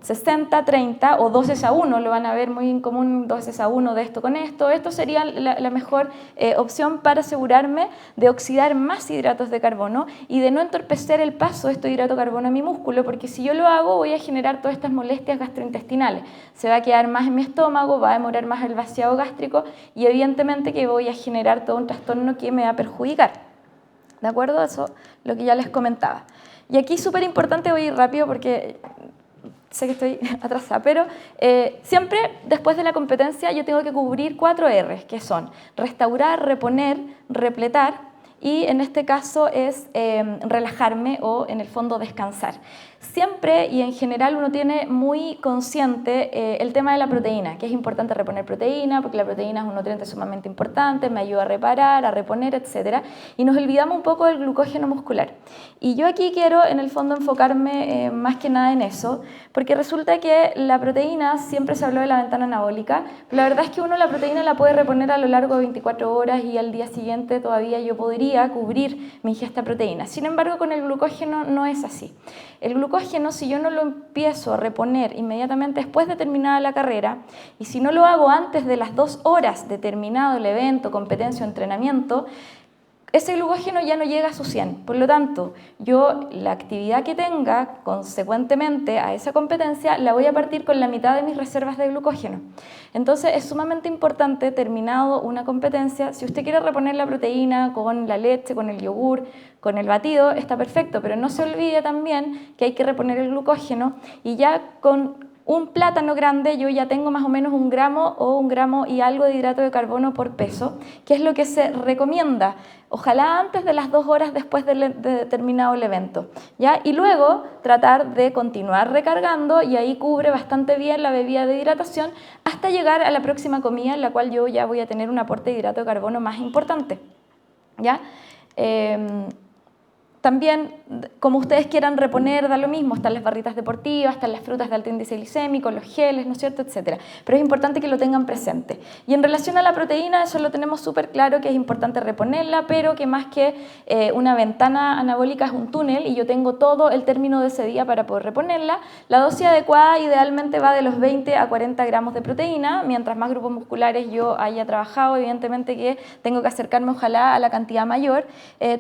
60, 30 o 12:1, lo van a ver muy en común, 12:1 de esto con esto. Esto sería la mejor opción para asegurarme de oxidar más hidratos de carbono y de no entorpecer el paso de estos hidratos de carbono a mi músculo, porque si yo lo hago voy a generar todas estas molestias gastrointestinales. Se va a quedar más en mi estómago, va a demorar más el vaciado gástrico y evidentemente que voy a generar todo un trastorno que me va a perjudicar. ¿De acuerdo? Eso es lo que ya les comentaba. Y aquí súper importante, voy a ir rápido porque sé que estoy atrasada, pero siempre después de la competencia yo tengo que cubrir 4 R's, que son restaurar, reponer, repletar y en este caso es relajarme o en el fondo descansar. Siempre y en general uno tiene muy consciente el tema de la proteína, que es importante reponer proteína, porque la proteína es un nutriente sumamente importante, me ayuda a reparar, a reponer, etc. Y nos olvidamos un poco del glucógeno muscular. Y yo aquí quiero en el fondo enfocarme más que nada en eso, porque resulta que la proteína, siempre se habló de la ventana anabólica, pero la verdad es que uno la proteína la puede reponer a lo largo de 24 horas y al día siguiente todavía yo podría cubrir mi ingesta de proteína. Sin embargo, con el glucógeno no es así. El glucógeno, si yo no lo empiezo a reponer inmediatamente después de terminada la carrera, y si no lo hago antes de las 2 horas de terminado el evento, competencia o entrenamiento, ese glucógeno ya no llega a su 100. Por lo tanto, yo la actividad que tenga consecuentemente a esa competencia la voy a partir con la mitad de mis reservas de glucógeno. Entonces es sumamente importante, terminado una competencia, si usted quiere reponer la proteína con la leche, con el yogur, con el batido, está perfecto, pero no se olvide también que hay que reponer el glucógeno y ya con un plátano grande yo ya tengo más o menos 1 gramo o 1 gramo y algo de hidrato de carbono por peso, que es lo que se recomienda. Ojalá antes de las 2 horas después de terminado el evento, ¿ya? Y luego tratar de continuar recargando y ahí cubre bastante bien la bebida de hidratación hasta llegar a la próxima comida en la cual yo ya voy a tener un aporte de hidrato de carbono más importante, ¿ya? También, como ustedes quieran reponer, da lo mismo, están las barritas deportivas, están las frutas de alto índice glicémico, los geles, ¿no es cierto?, etcétera. Pero es importante que lo tengan presente. Y en relación a la proteína, eso lo tenemos súper claro, que es importante reponerla, pero que más que una ventana anabólica es un túnel y yo tengo todo el término de ese día para poder reponerla. La dosis adecuada idealmente va de los 20 a 40 gramos de proteína, mientras más grupos musculares yo haya trabajado, evidentemente que tengo que acercarme ojalá a la cantidad mayor.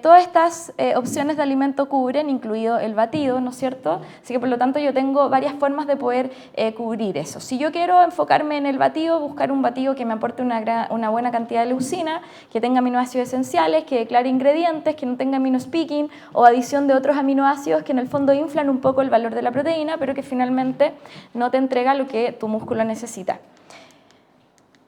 Todas estas opciones de alimento cubren, incluido el batido, ¿no es cierto? Así que por lo tanto yo tengo varias formas de poder cubrir eso. Si yo quiero enfocarme en el batido, buscar un batido que me aporte una buena cantidad de leucina, que tenga aminoácidos esenciales, que declare ingredientes, que no tenga aminospicking o adición de otros aminoácidos que en el fondo inflan un poco el valor de la proteína, pero que finalmente no te entrega lo que tu músculo necesita.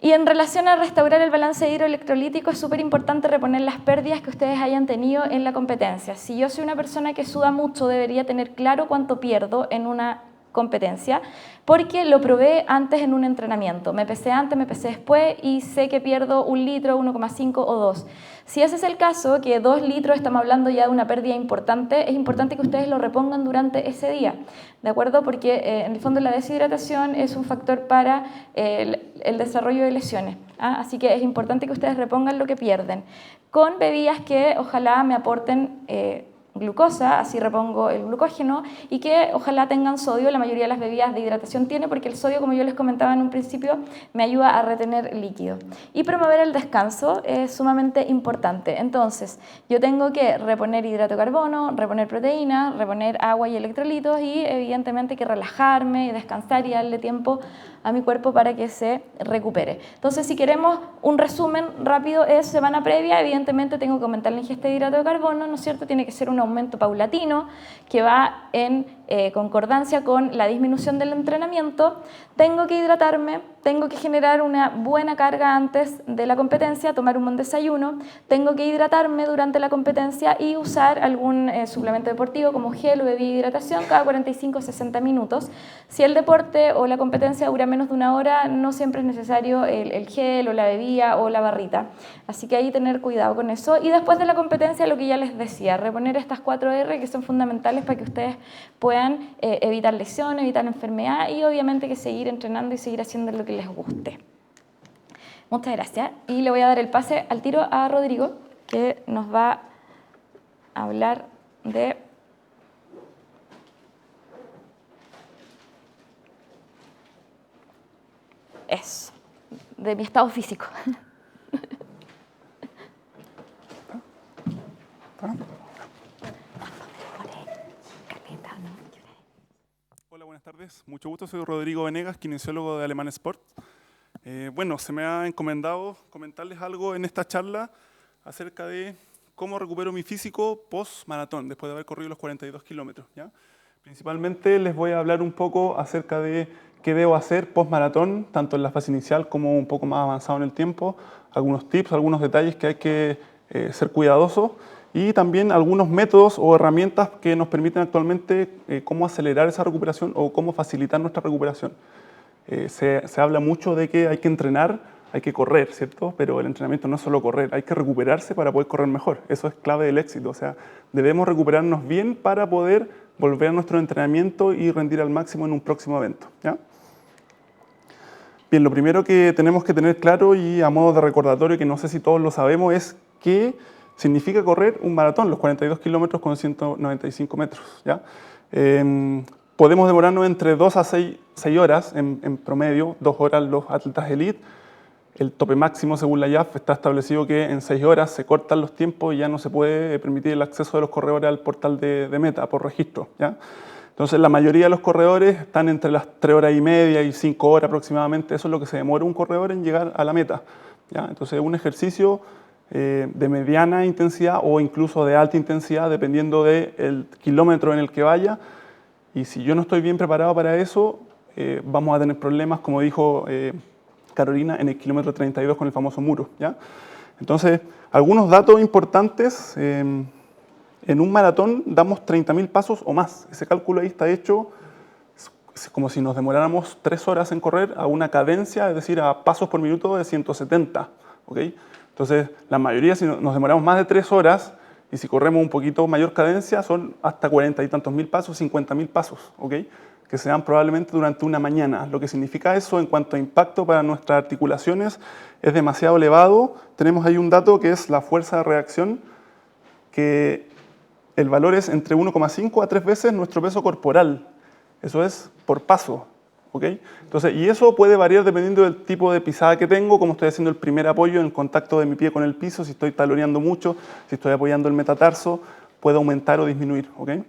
Y en relación a restaurar el balance hidroelectrolítico es súper importante reponer las pérdidas que ustedes hayan tenido en la competencia. Si yo soy una persona que suda mucho, debería tener claro cuánto pierdo en una competencia, porque lo probé antes en un entrenamiento. Me pesé antes, me pesé después y sé que pierdo 1 litro, 1,5 o 2. Si ese es el caso, que 2 litros estamos hablando ya de una pérdida importante, es importante que ustedes lo repongan durante ese día, ¿de acuerdo? Porque en el fondo la deshidratación es un factor para el desarrollo de lesiones, ¿ah? Así que es importante que ustedes repongan lo que pierden, con bebidas que ojalá me aporten glucosa, así repongo el glucógeno, y que ojalá tengan sodio. La mayoría de las bebidas de hidratación tiene, porque el sodio, como yo les comentaba en un principio, me ayuda a retener líquido. Y promover el descanso es sumamente importante. Entonces, yo tengo que reponer hidrato de carbono, reponer proteína, reponer agua y electrolitos, y evidentemente que relajarme y descansar y darle tiempo a mi cuerpo para que se recupere. Entonces, si queremos un resumen rápido, es semana previa, evidentemente tengo que aumentar la ingesta de hidrato de carbono, ¿no es cierto? Tiene que ser un aumento paulatino que va en concordancia con la disminución del entrenamiento. Tengo que hidratarme, tengo que generar una buena carga antes de la competencia, tomar un buen desayuno, tengo que hidratarme durante la competencia y usar algún suplemento deportivo como gel o bebida de hidratación cada 45 o 60 minutos. Si el deporte o la competencia dura menos de 1 hora, no siempre es necesario el gel o la bebida o la barrita. Así que ahí tener cuidado con eso. Y después de la competencia, lo que ya les decía, reponer estas 4R que son fundamentales para que ustedes puedan evitar lesiones, evitar enfermedad y obviamente que seguir entrenando y seguir haciendo lo que les guste. Muchas gracias. Y le voy a dar el pase al tiro a Rodrigo, que nos va a hablar de eso, de mi estado físico. Hola, buenas tardes. Mucho gusto. Soy Rodrigo Venegas, kinesiólogo de Alemán Sport. Bueno, se me ha encomendado comentarles algo en esta charla acerca de cómo recupero mi físico post-maratón, después de haber corrido los 42 kilómetros, ¿ya? Principalmente les voy a hablar un poco acerca de qué debo hacer post-maratón, tanto en la fase inicial como un poco más avanzado en el tiempo, algunos tips, algunos detalles que hay que ser cuidadosos, y también algunos métodos o herramientas que nos permiten actualmente cómo acelerar esa recuperación o cómo facilitar nuestra recuperación. Se habla mucho de que hay que entrenar, hay que correr, ¿cierto? Pero el entrenamiento no es solo correr, hay que recuperarse para poder correr mejor. Eso es clave del éxito, o sea, debemos recuperarnos bien para poder volver a nuestro entrenamiento y rendir al máximo en un próximo evento, ¿ya? Bien, lo primero que tenemos que tener claro y a modo de recordatorio, que no sé si todos lo sabemos, es qué significa correr un maratón, los 42 kilómetros con 195 metros, ¿ya? Podemos demorarnos entre 2 a 6 horas en promedio, 2 horas los atletas elite. El tope máximo, según la IAF, está establecido que en 6 horas se cortan los tiempos y ya no se puede permitir el acceso de los corredores al portal de meta por registro, ¿ya? Entonces, la mayoría de los corredores están entre las 3 horas y media y 5 horas aproximadamente. Eso es lo que se demora un corredor en llegar a la meta, ¿ya? Entonces, es un ejercicio de mediana intensidad o incluso de alta intensidad, dependiendo del kilómetro en el que vaya. Y si yo no estoy bien preparado para eso, vamos a tener problemas, como dijo Carolina, en el kilómetro 32 con el famoso muro, ¿ya? Entonces, algunos datos importantes. En un maratón damos 30.000 pasos o más. Ese cálculo ahí está hecho como si nos demoráramos 3 horas en correr a una cadencia, es decir, a pasos por minuto de 170. ¿Okay? Entonces, la mayoría, si nos demoramos más de 3 horas, y si corremos un poquito mayor cadencia, son hasta 40 y tantos mil pasos, 50.000 pasos, ¿okay? Que se dan probablemente durante una mañana. Lo que significa eso en cuanto a impacto para nuestras articulaciones es demasiado elevado. Tenemos ahí un dato que es la fuerza de reacción, que el valor es entre 1,5 a 3 veces nuestro peso corporal. Eso es por paso. ¿Okay? Entonces, y eso puede variar dependiendo del tipo de pisada que tengo, como estoy haciendo el primer apoyo en el contacto de mi pie con el piso, si estoy taloneando mucho, si estoy apoyando el metatarso, puede aumentar o disminuir. ¿Okay?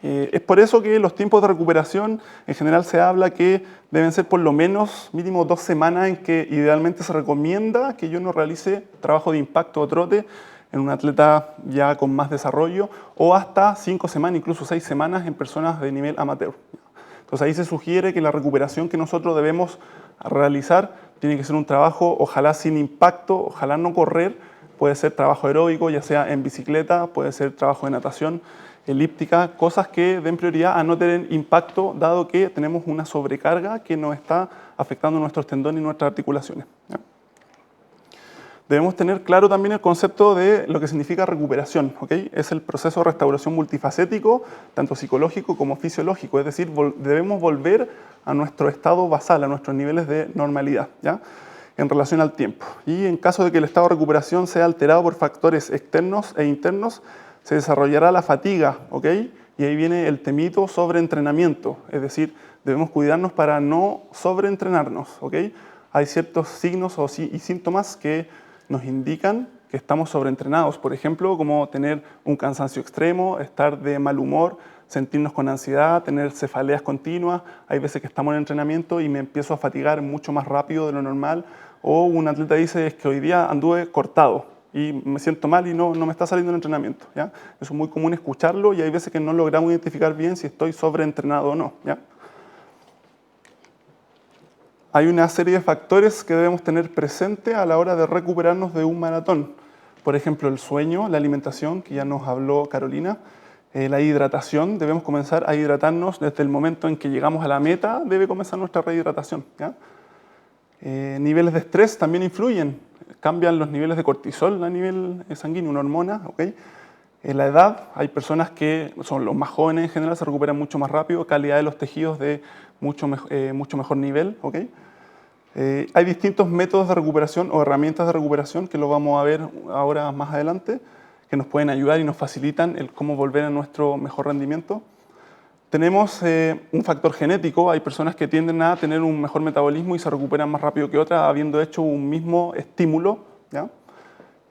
Es por eso que los tiempos de recuperación, en general se habla que deben ser por lo menos mínimo 2 semanas en que idealmente se recomienda que yo no realice trabajo de impacto o trote en un atleta ya con más desarrollo, o hasta 5 semanas, incluso 6 semanas en personas de nivel amateur. Entonces ahí se sugiere que la recuperación que nosotros debemos realizar tiene que ser un trabajo, ojalá sin impacto, ojalá no correr, puede ser trabajo aeróbico, ya sea en bicicleta, puede ser trabajo de natación, elíptica, cosas que den prioridad a no tener impacto, dado que tenemos una sobrecarga que nos está afectando nuestros tendones y nuestras articulaciones. ¿Ya? Debemos tener claro también el concepto de lo que significa recuperación. ¿Okay? Es el proceso de restauración multifacético, tanto psicológico como fisiológico. Es decir, debemos volver a nuestro estado basal, a nuestros niveles de normalidad, ¿ya? En relación al tiempo. Y en caso de que el estado de recuperación sea alterado por factores externos e internos, se desarrollará la fatiga. ¿Okay? Y ahí viene el temito sobreentrenamiento. Es decir, debemos cuidarnos para no sobreentrenarnos. ¿Okay? Hay ciertos signos y síntomas que nos indican que estamos sobreentrenados. Por ejemplo, como tener un cansancio extremo, estar de mal humor, sentirnos con ansiedad, tener cefaleas continuas. Hay veces que estamos en entrenamiento y me empiezo a fatigar mucho más rápido de lo normal. O un atleta dice, es que hoy día anduve cortado y me siento mal y no me está saliendo el entrenamiento. ¿Ya? Eso es muy común escucharlo y hay veces que no logramos identificar bien si estoy sobreentrenado o no. ¿Ya? Hay una serie de factores que debemos tener presente a la hora de recuperarnos de un maratón. Por ejemplo, el sueño, la alimentación, que ya nos habló Carolina, la hidratación. Debemos comenzar a hidratarnos desde el momento en que llegamos a la meta, debe comenzar nuestra rehidratación. ¿Ya? Niveles de estrés también influyen. Cambian los niveles de cortisol a nivel sanguíneo, una hormona. ¿Okay? La edad, hay personas que son los más jóvenes en general, se recuperan mucho más rápido, calidad de los tejidos de mucho mejor nivel. ¿Okay? Hay distintos métodos de recuperación o herramientas de recuperación que lo vamos a ver ahora más adelante, que nos pueden ayudar y nos facilitan el cómo volver a nuestro mejor rendimiento. Tenemos un factor genético, hay personas que tienden a tener un mejor metabolismo y se recuperan más rápido que otras habiendo hecho un mismo estímulo. ¿Ya?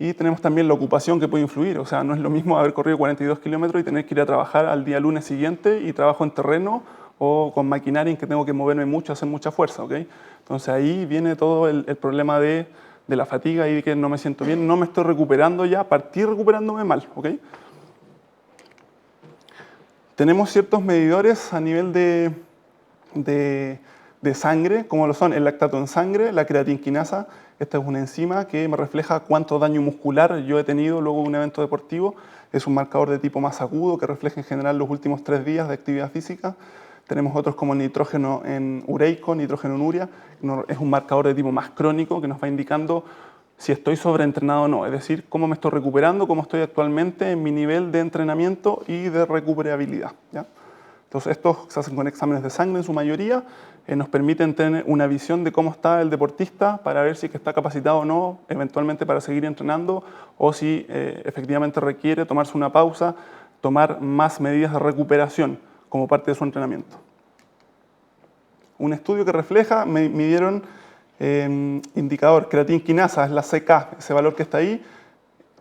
Y tenemos también la ocupación que puede influir, o sea, no es lo mismo haber corrido 42 kilómetros y tener que ir a trabajar al día lunes siguiente y trabajo en terreno o con maquinaria en que tengo que moverme mucho, hacer mucha fuerza. ¿Okay? Entonces ahí viene todo el problema de la fatiga y de que no me siento bien, no me estoy recuperando ya, partí recuperándome mal. ¿Okay? Tenemos ciertos medidores a nivel de sangre, como lo son el lactato en sangre, la creatinquinasa. Esta es una enzima que me refleja cuánto daño muscular yo he tenido luego de un evento deportivo. Es un marcador de tipo más agudo que refleja en general los últimos 3 días de actividad física. Tenemos otros como nitrógeno en ureico, nitrógeno en urea. Es un marcador de tipo más crónico que nos va indicando si estoy sobreentrenado o no. Es decir, cómo me estoy recuperando, cómo estoy actualmente en mi nivel de entrenamiento y de recuperabilidad. ¿Ya? Entonces estos se hacen con exámenes de sangre en su mayoría. Nos permiten tener una visión de cómo está el deportista para ver si está capacitado o no, eventualmente para seguir entrenando, o si efectivamente requiere tomarse una pausa, tomar más medidas de recuperación como parte de su entrenamiento. Un estudio que refleja, midieron indicador creatinquinasa, es la CK, ese valor que está ahí,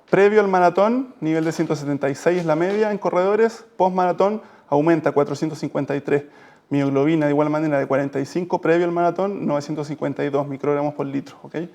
previo al maratón, nivel de 176 es la media en corredores, post maratón aumenta a 453. Mioglobina de igual manera de 45, previo al maratón 952 microgramos por litro. ¿Okay?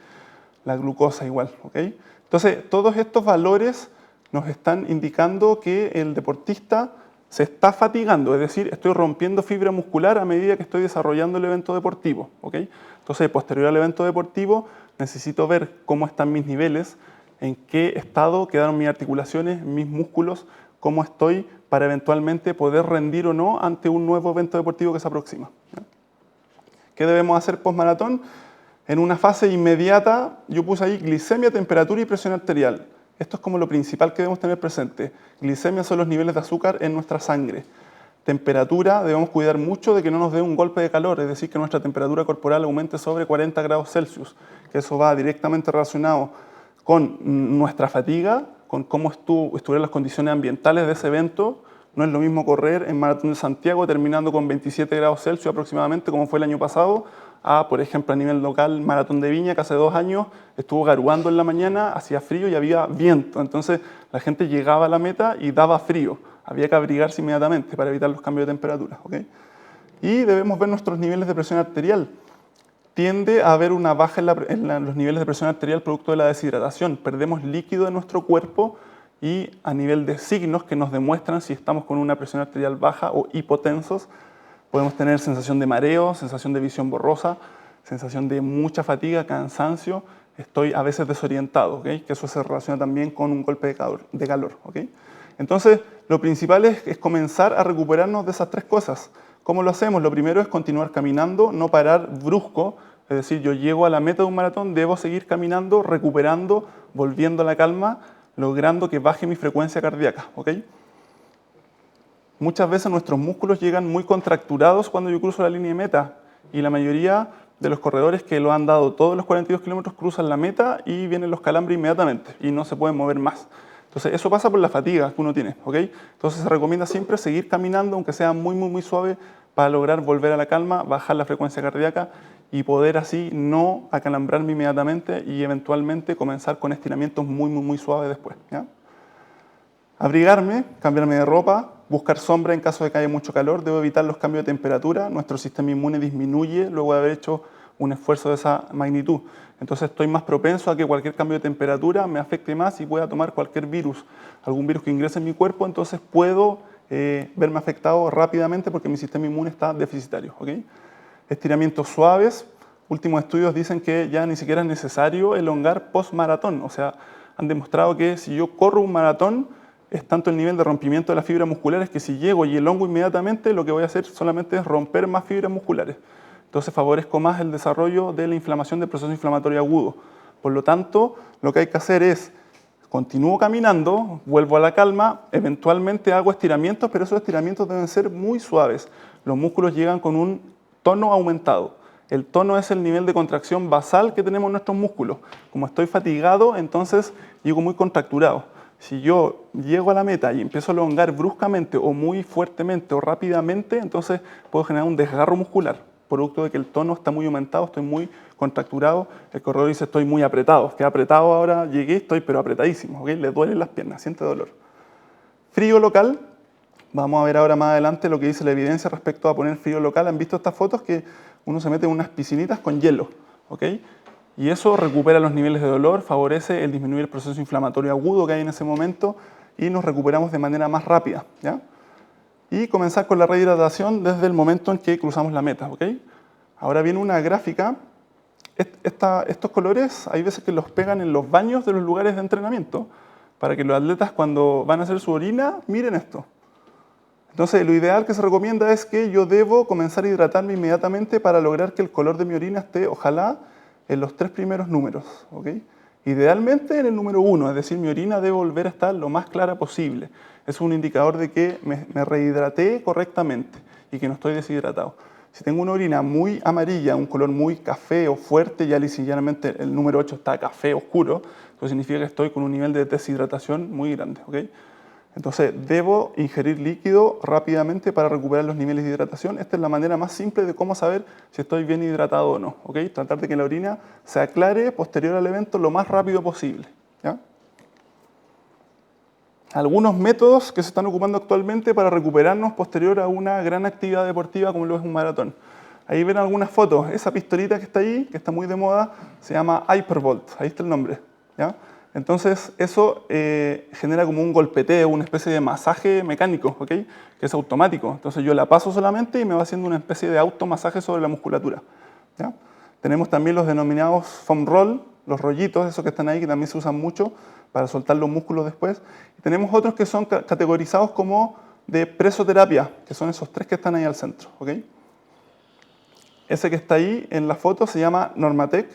La glucosa igual. ¿Okay? Entonces, todos estos valores nos están indicando que el deportista se está fatigando, es decir, estoy rompiendo fibra muscular a medida que estoy desarrollando el evento deportivo. ¿Ok? Entonces, posterior al evento deportivo, necesito ver cómo están mis niveles, en qué estado quedaron mis articulaciones, mis músculos, cómo estoy para eventualmente poder rendir o no ante un nuevo evento deportivo que se aproxima. ¿Qué debemos hacer post-maratón? En una fase inmediata, yo puse ahí glicemia, temperatura y presión arterial. Esto es como lo principal que debemos tener presente. Glicemia son los niveles de azúcar en nuestra sangre. Temperatura, debemos cuidar mucho de que no nos dé un golpe de calor, es decir, que nuestra temperatura corporal aumente sobre 40 grados Celsius, que eso va directamente relacionado con nuestra fatiga, con cómo estuvieron las condiciones ambientales de ese evento. No es lo mismo correr en Maratón de Santiago terminando con 27 grados Celsius aproximadamente, como fue el año pasado, a, por ejemplo, a nivel local, Maratón de Viña, que hace 2 años estuvo garuando en la mañana, hacía frío y había viento. Entonces la gente llegaba a la meta y daba frío. Había que abrigarse inmediatamente para evitar los cambios de temperatura. ¿Okay? Y debemos ver nuestros niveles de presión arterial. Tiende a haber una baja en los niveles de presión arterial producto de la deshidratación. Perdemos líquido de nuestro cuerpo y a nivel de signos que nos demuestran si estamos con una presión arterial baja o hipotensos, podemos tener sensación de mareo, sensación de visión borrosa, sensación de mucha fatiga, cansancio, estoy a veces desorientado, ¿okay? Que eso se relaciona también con un golpe de calor. ¿Okay? Entonces, lo principal es comenzar a recuperarnos de esas 3 cosas. ¿Cómo lo hacemos? Lo primero es continuar caminando, no parar brusco, es decir, yo llego a la meta de un maratón, debo seguir caminando, recuperando, volviendo a la calma, logrando que baje mi frecuencia cardíaca. ¿Okay? Muchas veces nuestros músculos llegan muy contracturados cuando yo cruzo la línea de meta y la mayoría de los corredores que lo han dado todos los 42 kilómetros cruzan la meta y vienen los calambres inmediatamente y no se pueden mover más. Entonces eso pasa por la fatiga que uno tiene. ¿Okay? Entonces se recomienda siempre seguir caminando aunque sea muy suave para lograr volver a la calma, bajar la frecuencia cardíaca y poder así no acalambrarme inmediatamente y eventualmente comenzar con estiramientos muy suaves después. ¿Ya? Abrigarme, cambiarme de ropa, buscar sombra en caso de que haya mucho calor, debo evitar los cambios de temperatura, nuestro sistema inmune disminuye luego de haber hecho un esfuerzo de esa magnitud. Entonces estoy más propenso a que cualquier cambio de temperatura me afecte más y pueda tomar cualquier virus, algún virus que ingrese en mi cuerpo, entonces puedo verme afectado rápidamente porque mi sistema inmune está deficitario. ¿Okay? Estiramientos suaves, últimos estudios dicen que ya ni siquiera es necesario elongar post-maratón, o sea, han demostrado que si yo corro un maratón, es tanto el nivel de rompimiento de las fibras musculares que si llego y elongo inmediatamente, lo que voy a hacer solamente es romper más fibras musculares. Entonces favorezco más el desarrollo de la inflamación del proceso inflamatorio agudo. Por lo tanto, lo que hay que hacer es, continúo caminando, vuelvo a la calma, eventualmente hago estiramientos, pero esos estiramientos deben ser muy suaves. Los músculos llegan con un tono aumentado. El tono es el nivel de contracción basal que tenemos en nuestros músculos. Como estoy fatigado, entonces llego muy contracturado. Si yo llego a la meta y empiezo a elongar bruscamente o muy fuertemente o rápidamente, entonces puedo generar un desgarro muscular, producto de que el tono está muy aumentado, estoy muy contracturado. El corredor dice estoy muy apretado, quedé apretado ahora, llegué, estoy pero apretadísimo, ¿okay? Le duelen las piernas, siente dolor. Frío local, vamos a ver ahora más adelante lo que dice la evidencia respecto a poner frío local. ¿Han visto estas fotos que uno se mete en unas piscinitas con hielo? ¿Okay? Y eso recupera los niveles de dolor, favorece el disminuir el proceso inflamatorio agudo que hay en ese momento y nos recuperamos de manera más rápida. ¿Ya? Y comenzar con la rehidratación desde el momento en que cruzamos la meta. ¿Okay? Ahora viene una gráfica. Estos colores hay veces que los pegan en los baños de los lugares de entrenamiento para que los atletas cuando van a hacer su orina miren esto. Entonces lo ideal que se recomienda es que yo debo comenzar a hidratarme inmediatamente para lograr que el color de mi orina esté, ojalá, en los 3 primeros números. ¿Okay? Idealmente en el número 1, es decir, mi orina debe volver a estar lo más clara posible. Es un indicador de que me rehidraté correctamente y que no estoy deshidratado. Si tengo una orina muy amarilla, un color muy café o fuerte, ya lisianamente el número 8 está café oscuro, eso significa que estoy con un nivel de deshidratación muy grande. ¿Okay? Entonces, debo ingerir líquido rápidamente para recuperar los niveles de hidratación. Esta es la manera más simple de cómo saber si estoy bien hidratado o no. ¿Okay? Tratar de que la orina se aclare posterior al evento lo más rápido posible. ¿Ya? Algunos métodos que se están ocupando actualmente para recuperarnos posterior a una gran actividad deportiva como lo es un maratón. Ahí ven algunas fotos. Esa pistolita que está ahí, que está muy de moda, se llama Hypervolt. Ahí está el nombre. ¿Ya? Entonces eso genera como un golpeteo, una especie de masaje mecánico, ¿ok? Que es automático. Entonces yo la paso solamente y me va haciendo una especie de automasaje sobre la musculatura, ¿ya? Tenemos también los denominados foam roll, los rollitos, esos que están ahí, que también se usan mucho para soltar los músculos después. Y tenemos otros que son categorizados como de presoterapia, que son esos 3 que están ahí al centro, ¿ok? Ese que está ahí en la foto se llama Normatec,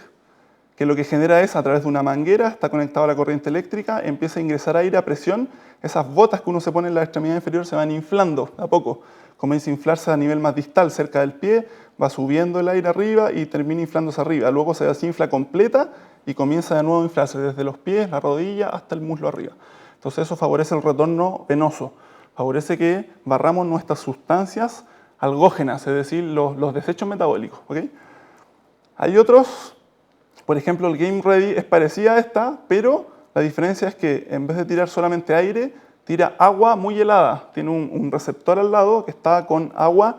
que lo que genera es, a través de una manguera, está conectado a la corriente eléctrica, empieza a ingresar aire a presión, esas botas que uno se pone en la extremidad inferior se van inflando a poco, comienza a inflarse a nivel más distal, cerca del pie, va subiendo el aire arriba y termina inflándose arriba, luego se desinfla completa y comienza de nuevo a inflarse desde los pies, la rodilla, hasta el muslo arriba. Entonces eso favorece el retorno venoso, favorece que barramos nuestras sustancias algógenas, es decir, los desechos metabólicos, ¿ok? Hay otros. Por ejemplo, el Game Ready es parecida a esta, pero la diferencia es que en vez de tirar solamente aire, tira agua muy helada. Tiene un receptor al lado que está con agua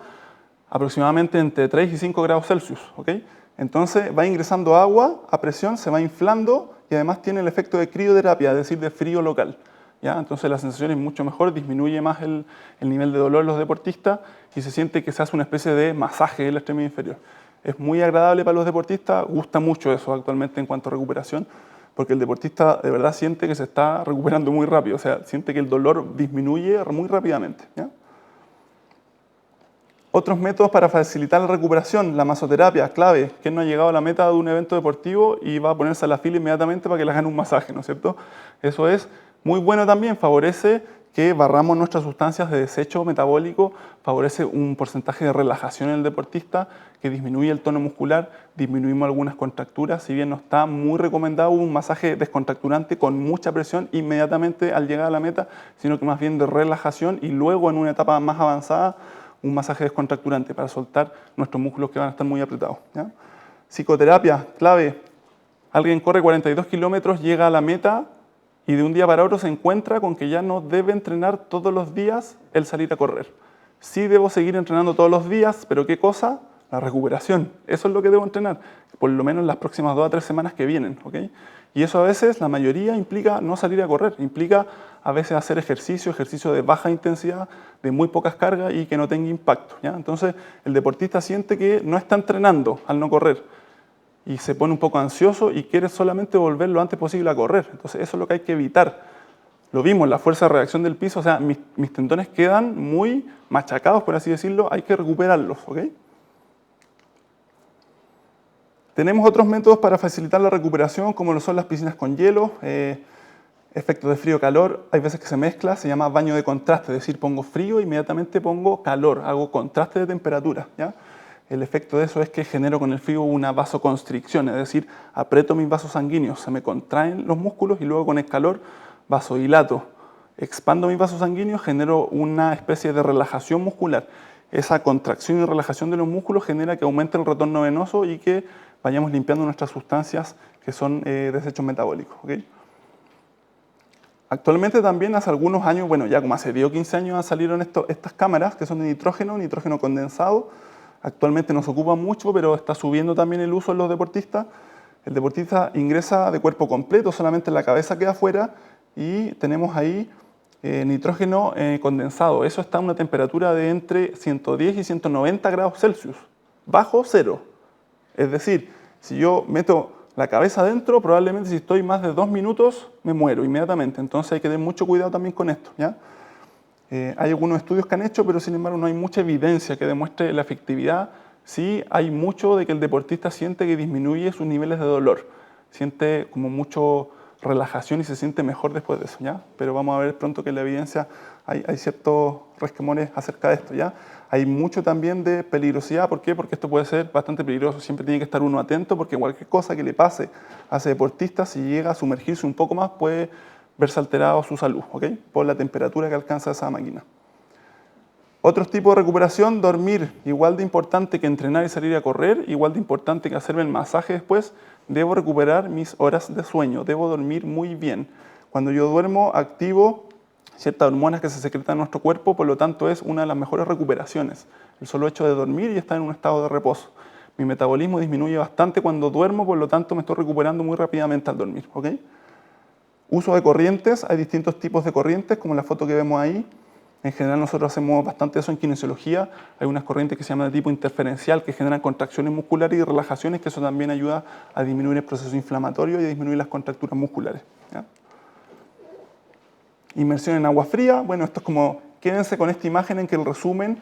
aproximadamente entre 3 y 5 grados Celsius, ¿ok? Entonces va ingresando agua a presión, se va inflando y además tiene el efecto de crioterapia, es decir, de frío local, ¿ya? Entonces la sensación es mucho mejor, disminuye más el nivel de dolor en los deportistas y se siente que se hace una especie de masaje en la extremidad inferior. Es muy agradable para los deportistas, gusta mucho eso actualmente en cuanto a recuperación, porque el deportista de verdad siente que se está recuperando muy rápido, o sea, siente que el dolor disminuye muy rápidamente, ¿ya? Otros métodos para facilitar la recuperación, la masoterapia, clave. ¿Quién no ha llegado a la meta de un evento deportivo y va a ponerse a la fila inmediatamente para que le hagan un masaje, ¿no es cierto? Eso es muy bueno también, favorece que barramos nuestras sustancias de desecho metabólico, favorece un porcentaje de relajación en el deportista, que disminuye el tono muscular, disminuimos algunas contracturas, si bien no está muy recomendado un masaje descontracturante con mucha presión inmediatamente al llegar a la meta, sino que más bien de relajación y luego en una etapa más avanzada un masaje descontracturante para soltar nuestros músculos que van a estar muy apretados, ¿ya? Psicoterapia, clave. Alguien corre 42 kilómetros, llega a la meta y de un día para otro se encuentra con que ya no debe entrenar todos los días el salir a correr. Sí debo seguir entrenando todos los días, pero ¿qué cosa? La recuperación. Eso es lo que debo entrenar, por lo menos en las próximas 2 a 3 semanas que vienen, ¿ok? Y eso a veces, la mayoría, implica no salir a correr, implica a veces hacer ejercicio de baja intensidad, de muy pocas cargas y que no tenga impacto, ¿ya? Entonces el deportista siente que no está entrenando al no correr y se pone un poco ansioso y quiere solamente volver lo antes posible a correr. Entonces eso es lo que hay que evitar. Lo vimos, la fuerza de reacción del piso, o sea, mis tendones quedan muy machacados, por así decirlo, hay que recuperarlos, ¿ok? Tenemos otros métodos para facilitar la recuperación, como lo son las piscinas con hielo, efectos de frío-calor, hay veces que se mezcla, se llama baño de contraste, es decir, pongo frío e inmediatamente pongo calor, hago contraste de temperatura, ¿ya? El efecto de eso es que genero con el frío una vasoconstricción, es decir, aprieto mis vasos sanguíneos, se me contraen los músculos y luego con el calor vasodilato. Expando mis vasos sanguíneos, genero una especie de relajación muscular. Esa contracción y relajación de los músculos genera que aumente el retorno venoso y que vayamos limpiando nuestras sustancias que son desechos metabólicos, ¿ok? Actualmente también hace algunos años, bueno ya como hace 10 o 15 años salieron estas cámaras que son de nitrógeno condensado. Actualmente no se ocupa mucho, pero está subiendo también el uso en los deportistas. El deportista ingresa de cuerpo completo, solamente la cabeza queda afuera y tenemos ahí nitrógeno condensado. Eso está a una temperatura de entre 110 y 190 grados Celsius, bajo cero. Es decir, si yo meto la cabeza adentro, probablemente si estoy más de 2 minutos me muero inmediatamente. Entonces hay que tener mucho cuidado también con esto, ¿ya? Hay algunos estudios que han hecho, pero sin embargo no hay mucha evidencia que demuestre la efectividad. Sí hay mucho de que el deportista siente que disminuye sus niveles de dolor, siente como mucho relajación y se siente mejor después de eso, ¿ya? Pero vamos a ver pronto que en la evidencia hay ciertos resquemores acerca de esto, ¿ya? Hay mucho también de peligrosidad, ¿por qué? Porque esto puede ser bastante peligroso, siempre tiene que estar uno atento porque cualquier cosa que le pase a ese deportista, si llega a sumergirse un poco más, puede verse alterado su salud, ¿ok? Por la temperatura que alcanza esa máquina. Otros tipos de recuperación, dormir, igual de importante que entrenar y salir a correr, igual de importante que hacerme el masaje después, debo recuperar mis horas de sueño, debo dormir muy bien. Cuando yo duermo, activo ciertas hormonas que se secretan en nuestro cuerpo, por lo tanto es una de las mejores recuperaciones. El solo hecho de dormir y estar en un estado de reposo. Mi metabolismo disminuye bastante cuando duermo, por lo tanto me estoy recuperando muy rápidamente al dormir, ¿ok? Uso de corrientes, hay distintos tipos de corrientes, como la foto que vemos ahí. En general nosotros hacemos bastante eso en kinesiología. Hay unas corrientes que se llaman de tipo interferencial que generan contracciones musculares y relajaciones, que eso también ayuda a disminuir el proceso inflamatorio y a disminuir las contracturas musculares, ¿ya? Inmersión en agua fría. Bueno, esto es como, quédense con esta imagen en que el resumen,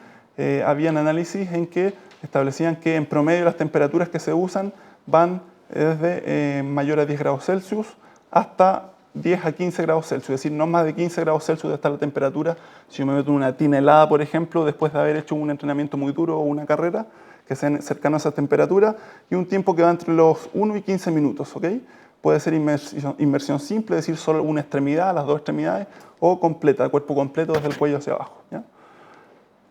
habían análisis en que establecían que en promedio las temperaturas que se usan van desde mayor a 10 grados Celsius hasta 10 a 15 grados Celsius, es decir, no más de 15 grados Celsius de estar la temperatura. Si yo me meto en una tina helada, por ejemplo, después de haber hecho un entrenamiento muy duro o una carrera, que sean cercanos a esa temperatura, y un tiempo que va entre los 1 y 15 minutos, ¿ok? Puede ser inmersión simple, es decir, solo una extremidad, las dos extremidades, o completa, el cuerpo completo desde el cuello hacia abajo, ¿ya?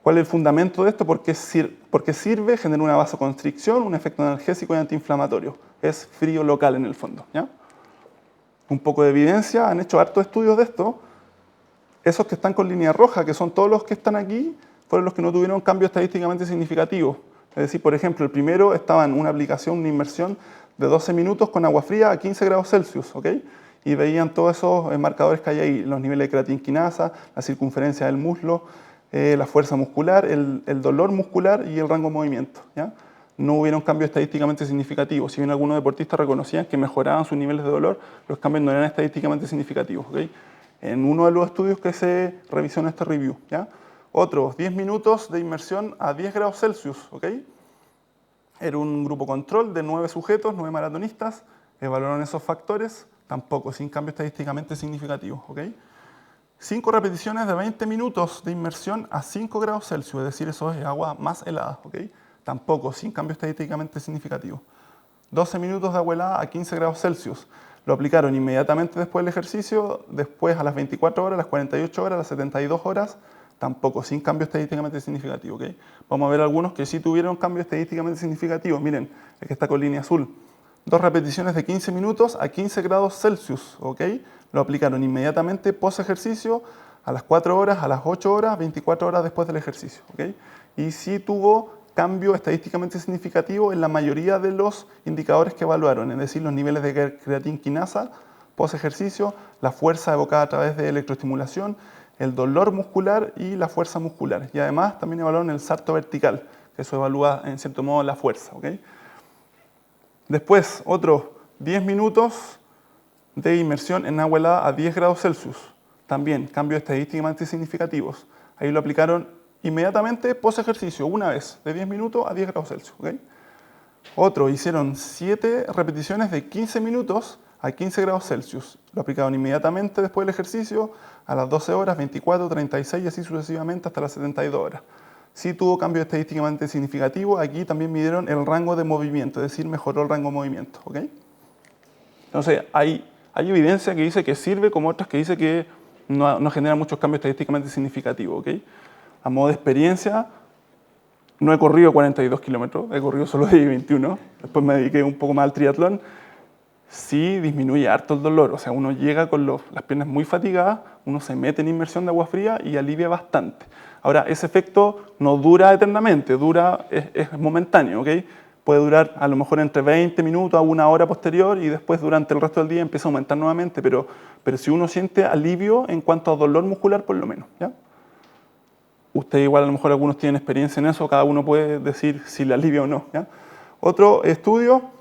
¿Cuál es el fundamento de esto? Porque sirve, genera una vasoconstricción, un efecto analgésico y antiinflamatorio. Es frío local en el fondo, ¿ya? Un poco de evidencia, han hecho hartos estudios de esto. Esos que están con línea roja, que son todos los que están aquí, fueron los que no tuvieron cambio estadísticamente significativo. Es decir, por ejemplo, el primero estaba en una aplicación, una inmersión de 12 minutos con agua fría a 15 grados Celsius, ¿ok? Y veían todos esos marcadores que hay ahí, los niveles de creatinquinasa, la circunferencia del muslo, la fuerza muscular, el dolor muscular y el rango de movimiento, ¿ya? No hubieron cambios estadísticamente significativos. Si bien algunos deportistas reconocían que mejoraban sus niveles de dolor, los cambios no eran estadísticamente significativos, ¿okay? En uno de los estudios que se revisó en este review, ¿ya? Otros, 10 minutos de inmersión a 10 grados Celsius, ¿ok? Era un grupo control de 9 sujetos, 9 maratonistas, evaluaron esos factores, tampoco, sin cambio estadísticamente significativo, ¿ok? 5 repeticiones de 20 minutos de inmersión a 5 grados Celsius, es decir, eso es agua más helada, ¿ok? Tampoco, sin cambio estadísticamente significativo. 12 minutos de agua helada a 15 grados Celsius. Lo aplicaron inmediatamente después del ejercicio, después a las 24 horas, a las 48 horas, a las 72 horas, tampoco, sin cambio estadísticamente significativo, ¿ok? Vamos a ver algunos que sí tuvieron cambio estadísticamente significativo. Miren, el que está con línea azul. 2 repeticiones de 15 minutos a 15 grados Celsius, ¿ok? Lo aplicaron inmediatamente post ejercicio, a las 4 horas, a las 8 horas, 24 horas después del ejercicio, ¿ok? Y sí tuvo cambio estadísticamente significativo en la mayoría de los indicadores que evaluaron, es decir, los niveles de creatinquinasa post ejercicio, la fuerza evocada a través de electroestimulación, el dolor muscular y la fuerza muscular. Y además también evaluaron el salto vertical, que eso evalúa en cierto modo la fuerza, ¿ok? Después, otros 10 minutos de inmersión en agua helada a 10 grados Celsius. También cambios estadísticamente significativos. Ahí lo aplicaron inmediatamente post ejercicio, una vez, de 10 minutos a 10 grados Celsius, ¿okay? Otro, hicieron 7 repeticiones de 15 minutos a 15 grados Celsius. Lo aplicaron inmediatamente después del ejercicio, a las 12 horas, 24, 36 y así sucesivamente hasta las 72 horas. Sí tuvo cambio estadísticamente significativo. Aquí también midieron el rango de movimiento, es decir, mejoró el rango de movimiento, ¿ok? Entonces, hay evidencia que dice que sirve, como otras que dice que no genera muchos cambios estadísticamente significativos, ¿ok? A modo de experiencia, no he corrido 42 kilómetros, he corrido solo de 21. Después me dediqué un poco más al triatlón. Sí disminuye harto el dolor, o sea, uno llega con las piernas muy fatigadas, uno se mete en inmersión de agua fría y alivia bastante. Ahora, ese efecto no dura eternamente, es momentáneo, ¿ok? Puede durar a lo mejor entre 20 minutos a una hora posterior y después durante el resto del día empieza a aumentar nuevamente, pero si uno siente alivio en cuanto a dolor muscular, por lo menos, ¿ya? Usted igual a lo mejor algunos tienen experiencia en eso, cada uno puede decir si le alivia o no, ¿ya? Otro estudio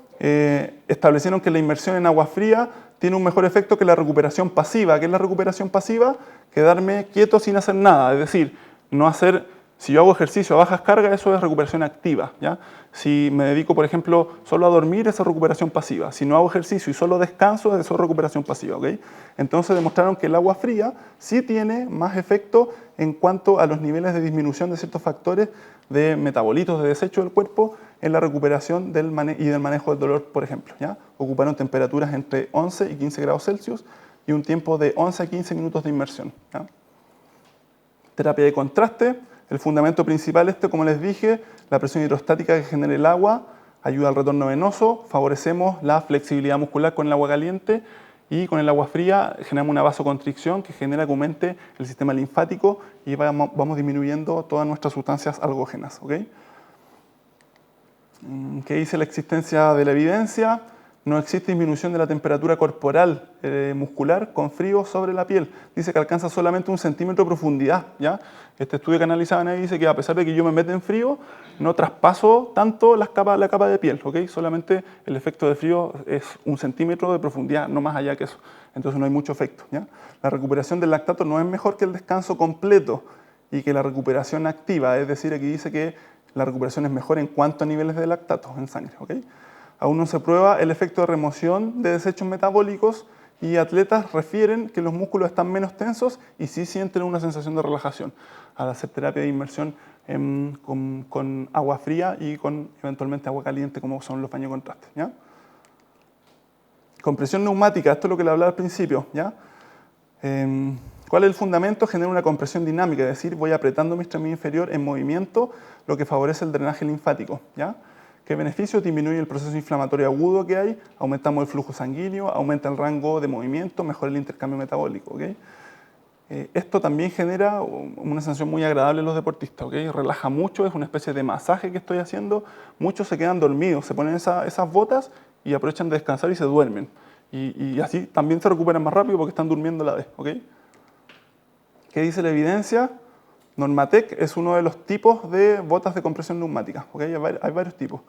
establecieron que la inmersión en agua fría tiene un mejor efecto que la recuperación pasiva. ¿Qué es la recuperación pasiva? Quedarme quieto sin hacer nada, es decir, no hacer, si yo hago ejercicio a bajas cargas, eso es recuperación activa, ¿ya? Si me dedico, por ejemplo, solo a dormir, eso es recuperación pasiva. Si no hago ejercicio y solo descanso, eso es recuperación pasiva, ¿ok? Entonces demostraron que el agua fría sí tiene más efecto en cuanto a los niveles de disminución de ciertos factores de metabolitos, de desecho del cuerpo, en la recuperación y del manejo del dolor, por ejemplo, ¿ya? Ocuparon temperaturas entre 11 y 15 grados Celsius y un tiempo de 11 a 15 minutos de inmersión, ¿ya? Terapia de contraste, el fundamento principal como les dije, la presión hidrostática que genera el agua ayuda al retorno venoso, favorecemos la flexibilidad muscular con el agua caliente y con el agua fría generamos una vasoconstricción que genera que aumente el sistema linfático y vamos disminuyendo todas nuestras sustancias algógenas, ¿ok? ¿Qué dice la existencia de la evidencia? no existe disminución de la temperatura corporal muscular con frío sobre la piel. Dice que alcanza solamente 1 centímetro de profundidad, ¿ya? Este estudio que analizaban ahí dice que a pesar de que yo me meto en frío, no traspaso tanto la capa de piel, ¿ok? Solamente el efecto de frío es 1 centímetro de profundidad, no más allá que eso. Entonces no hay mucho efecto, ¿ya? La recuperación del lactato no es mejor que el descanso completo y que la recuperación activa, es decir, aquí dice que la recuperación es mejor en cuanto a niveles de lactato en sangre, ¿ok? Aún no se prueba el efecto de remoción de desechos metabólicos y atletas refieren que los músculos están menos tensos y sí sienten una sensación de relajación al hacer terapia de inmersión con agua fría y con eventualmente agua caliente como son los baños de contraste, ¿ya? Compresión neumática, esto es lo que le hablaba al principio, ¿ya? ¿Cuál es el fundamento? Genera una compresión dinámica, es decir, voy apretando mi extremidad inferior en movimiento, lo que favorece el drenaje linfático, ¿ya? ¿Qué beneficios? Disminuye el proceso inflamatorio agudo que hay, aumentamos el flujo sanguíneo, aumenta el rango de movimiento, mejora el intercambio metabólico, ¿ok? Esto también genera una sensación muy agradable en los deportistas, ¿ok? Relaja mucho, es una especie de masaje que estoy haciendo. Muchos se quedan dormidos, se ponen esas botas y aprovechan de descansar y se duermen. Y así también se recuperan más rápido porque están durmiendo a la vez, ¿ok? ¿Qué dice la evidencia? Normatec es uno de los tipos de botas de compresión neumática, ¿ok? Hay varios tipos.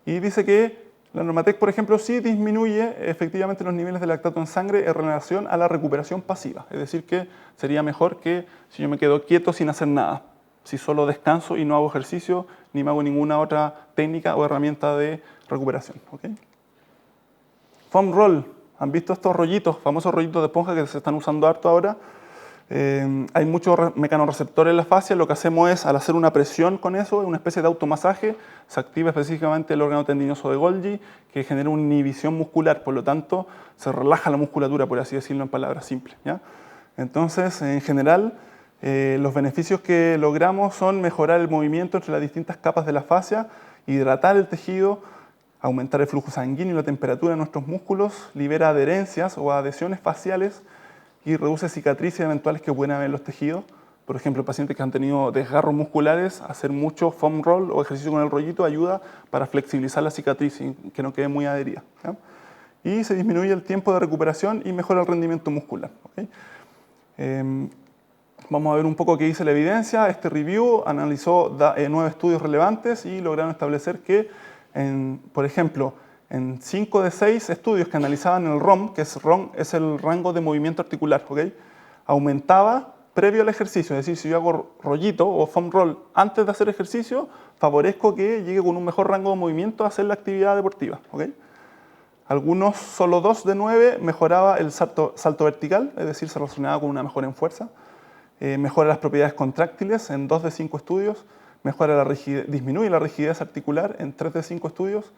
Y dice que la Normatec, por ejemplo, sí disminuye efectivamente los niveles de lactato en sangre en relación a la recuperación pasiva. Es decir, que sería mejor que si yo me quedo quieto sin hacer nada. Si solo descanso y no hago ejercicio, ni me hago ninguna otra técnica o herramienta de recuperación, ¿ok? Foam roll. ¿Han visto estos rollitos, famosos rollitos de esponja que se están usando harto ahora? Hay muchos mecanorreceptores en la fascia. Lo que hacemos es, al hacer una presión con eso, una especie de automasaje, se activa específicamente el órgano tendinoso de Golgi, que genera una inhibición muscular, por lo tanto, se relaja la musculatura, por así decirlo en palabras simples, ¿ya? Entonces, en general, los beneficios que logramos son mejorar el movimiento entre las distintas capas de la fascia, hidratar el tejido, aumentar el flujo sanguíneo y la temperatura de nuestros músculos, libera adherencias o adhesiones faciales, y reduce cicatrices eventuales que pueden haber en los tejidos. Por ejemplo, pacientes que han tenido desgarros musculares, hacer mucho foam roll o ejercicio con el rollito ayuda para flexibilizar la cicatriz y que no quede muy adherida, ¿ya? Y se disminuye el tiempo de recuperación y mejora el rendimiento muscular, ¿okay? Vamos a ver un poco qué dice la evidencia. Este review analizó 9 estudios relevantes y lograron establecer que, por ejemplo, en 5 de 6 estudios que analizaban el ROM, que ROM es el rango de movimiento articular, ¿ok? Aumentaba previo al ejercicio, es decir, si yo hago rollito o foam roll antes de hacer ejercicio, favorezco que llegue con un mejor rango de movimiento a hacer la actividad deportiva, ¿ok? Algunos, solo 2 de 9, mejoraba el salto vertical, es decir, se relacionaba con una mejora en fuerza, mejora las propiedades contráctiles en 2 de 5 estudios, disminuye la rigidez articular en 3 de 5 estudios,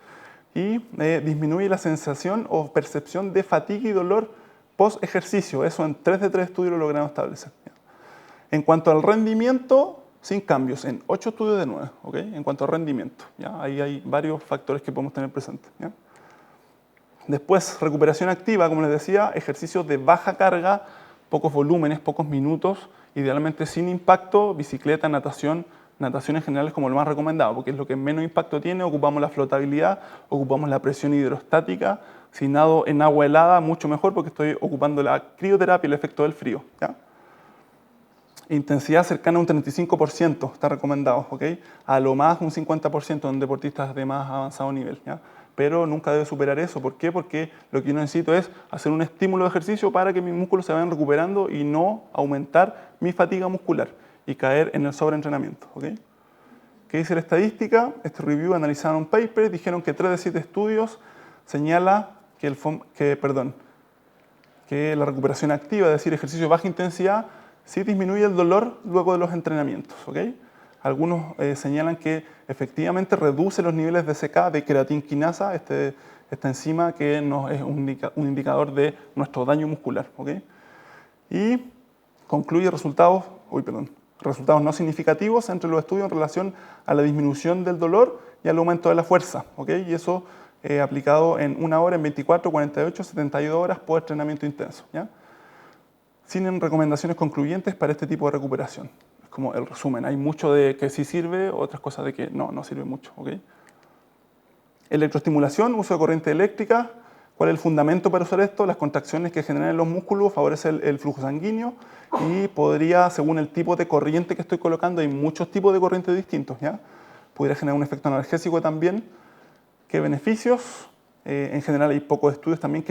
y disminuye la sensación o percepción de fatiga y dolor post ejercicio. Eso en 3 de 3 estudios lo lograron establecer, ¿ya? En cuanto al rendimiento, sin cambios, en 8 estudios de 9, ¿ok? En cuanto al rendimiento, ¿ya? Ahí hay varios factores que podemos tener presentes, ¿ya? Después, recuperación activa, como les decía, ejercicios de baja carga, pocos volúmenes, pocos minutos, idealmente sin impacto, bicicleta, natación en general es como lo más recomendado, porque es lo que menos impacto tiene, ocupamos la flotabilidad, ocupamos la presión hidrostática, si nado en agua helada, mucho mejor porque estoy ocupando la crioterapia y el efecto del frío, ¿ya? Intensidad cercana a un 35% está recomendado, ¿ok? A lo más un 50% en deportistas de más avanzado nivel, ¿ya? Pero nunca debe superar eso. ¿Por qué? Porque lo que yo necesito es hacer un estímulo de ejercicio para que mis músculos se vayan recuperando y no aumentar mi fatiga muscular y caer en el sobreentrenamiento, ¿ok? ¿Qué dice la estadística? Este review analizaron un paper, dijeron que 3 de 7 estudios señala que la recuperación activa, es decir, ejercicio de baja intensidad, sí disminuye el dolor luego de los entrenamientos, ¿ok? Algunos señalan que efectivamente reduce los niveles de CK, de creatinquinasa, esta enzima que es un indicador de nuestro daño muscular, ¿ok? Y concluye resultados no significativos entre los estudios en relación a la disminución del dolor y al aumento de la fuerza, ¿ok? Y eso aplicado en 1 hora, en 24, 48, 72 horas por entrenamiento intenso, ¿ya? Sin recomendaciones concluyentes para este tipo de recuperación. Es como el resumen. Hay mucho de que sí sirve, otras cosas de que no sirve mucho, ¿ok? Electroestimulación, uso de corriente eléctrica. ¿Cuál es el fundamento para usar esto? Las contracciones que generan los músculos favorecen el flujo sanguíneo y podría, según el tipo de corriente que estoy colocando, hay muchos tipos de corrientes distintos, ¿ya? Podría generar un efecto analgésico también. ¿Qué beneficios? En general hay pocos estudios también que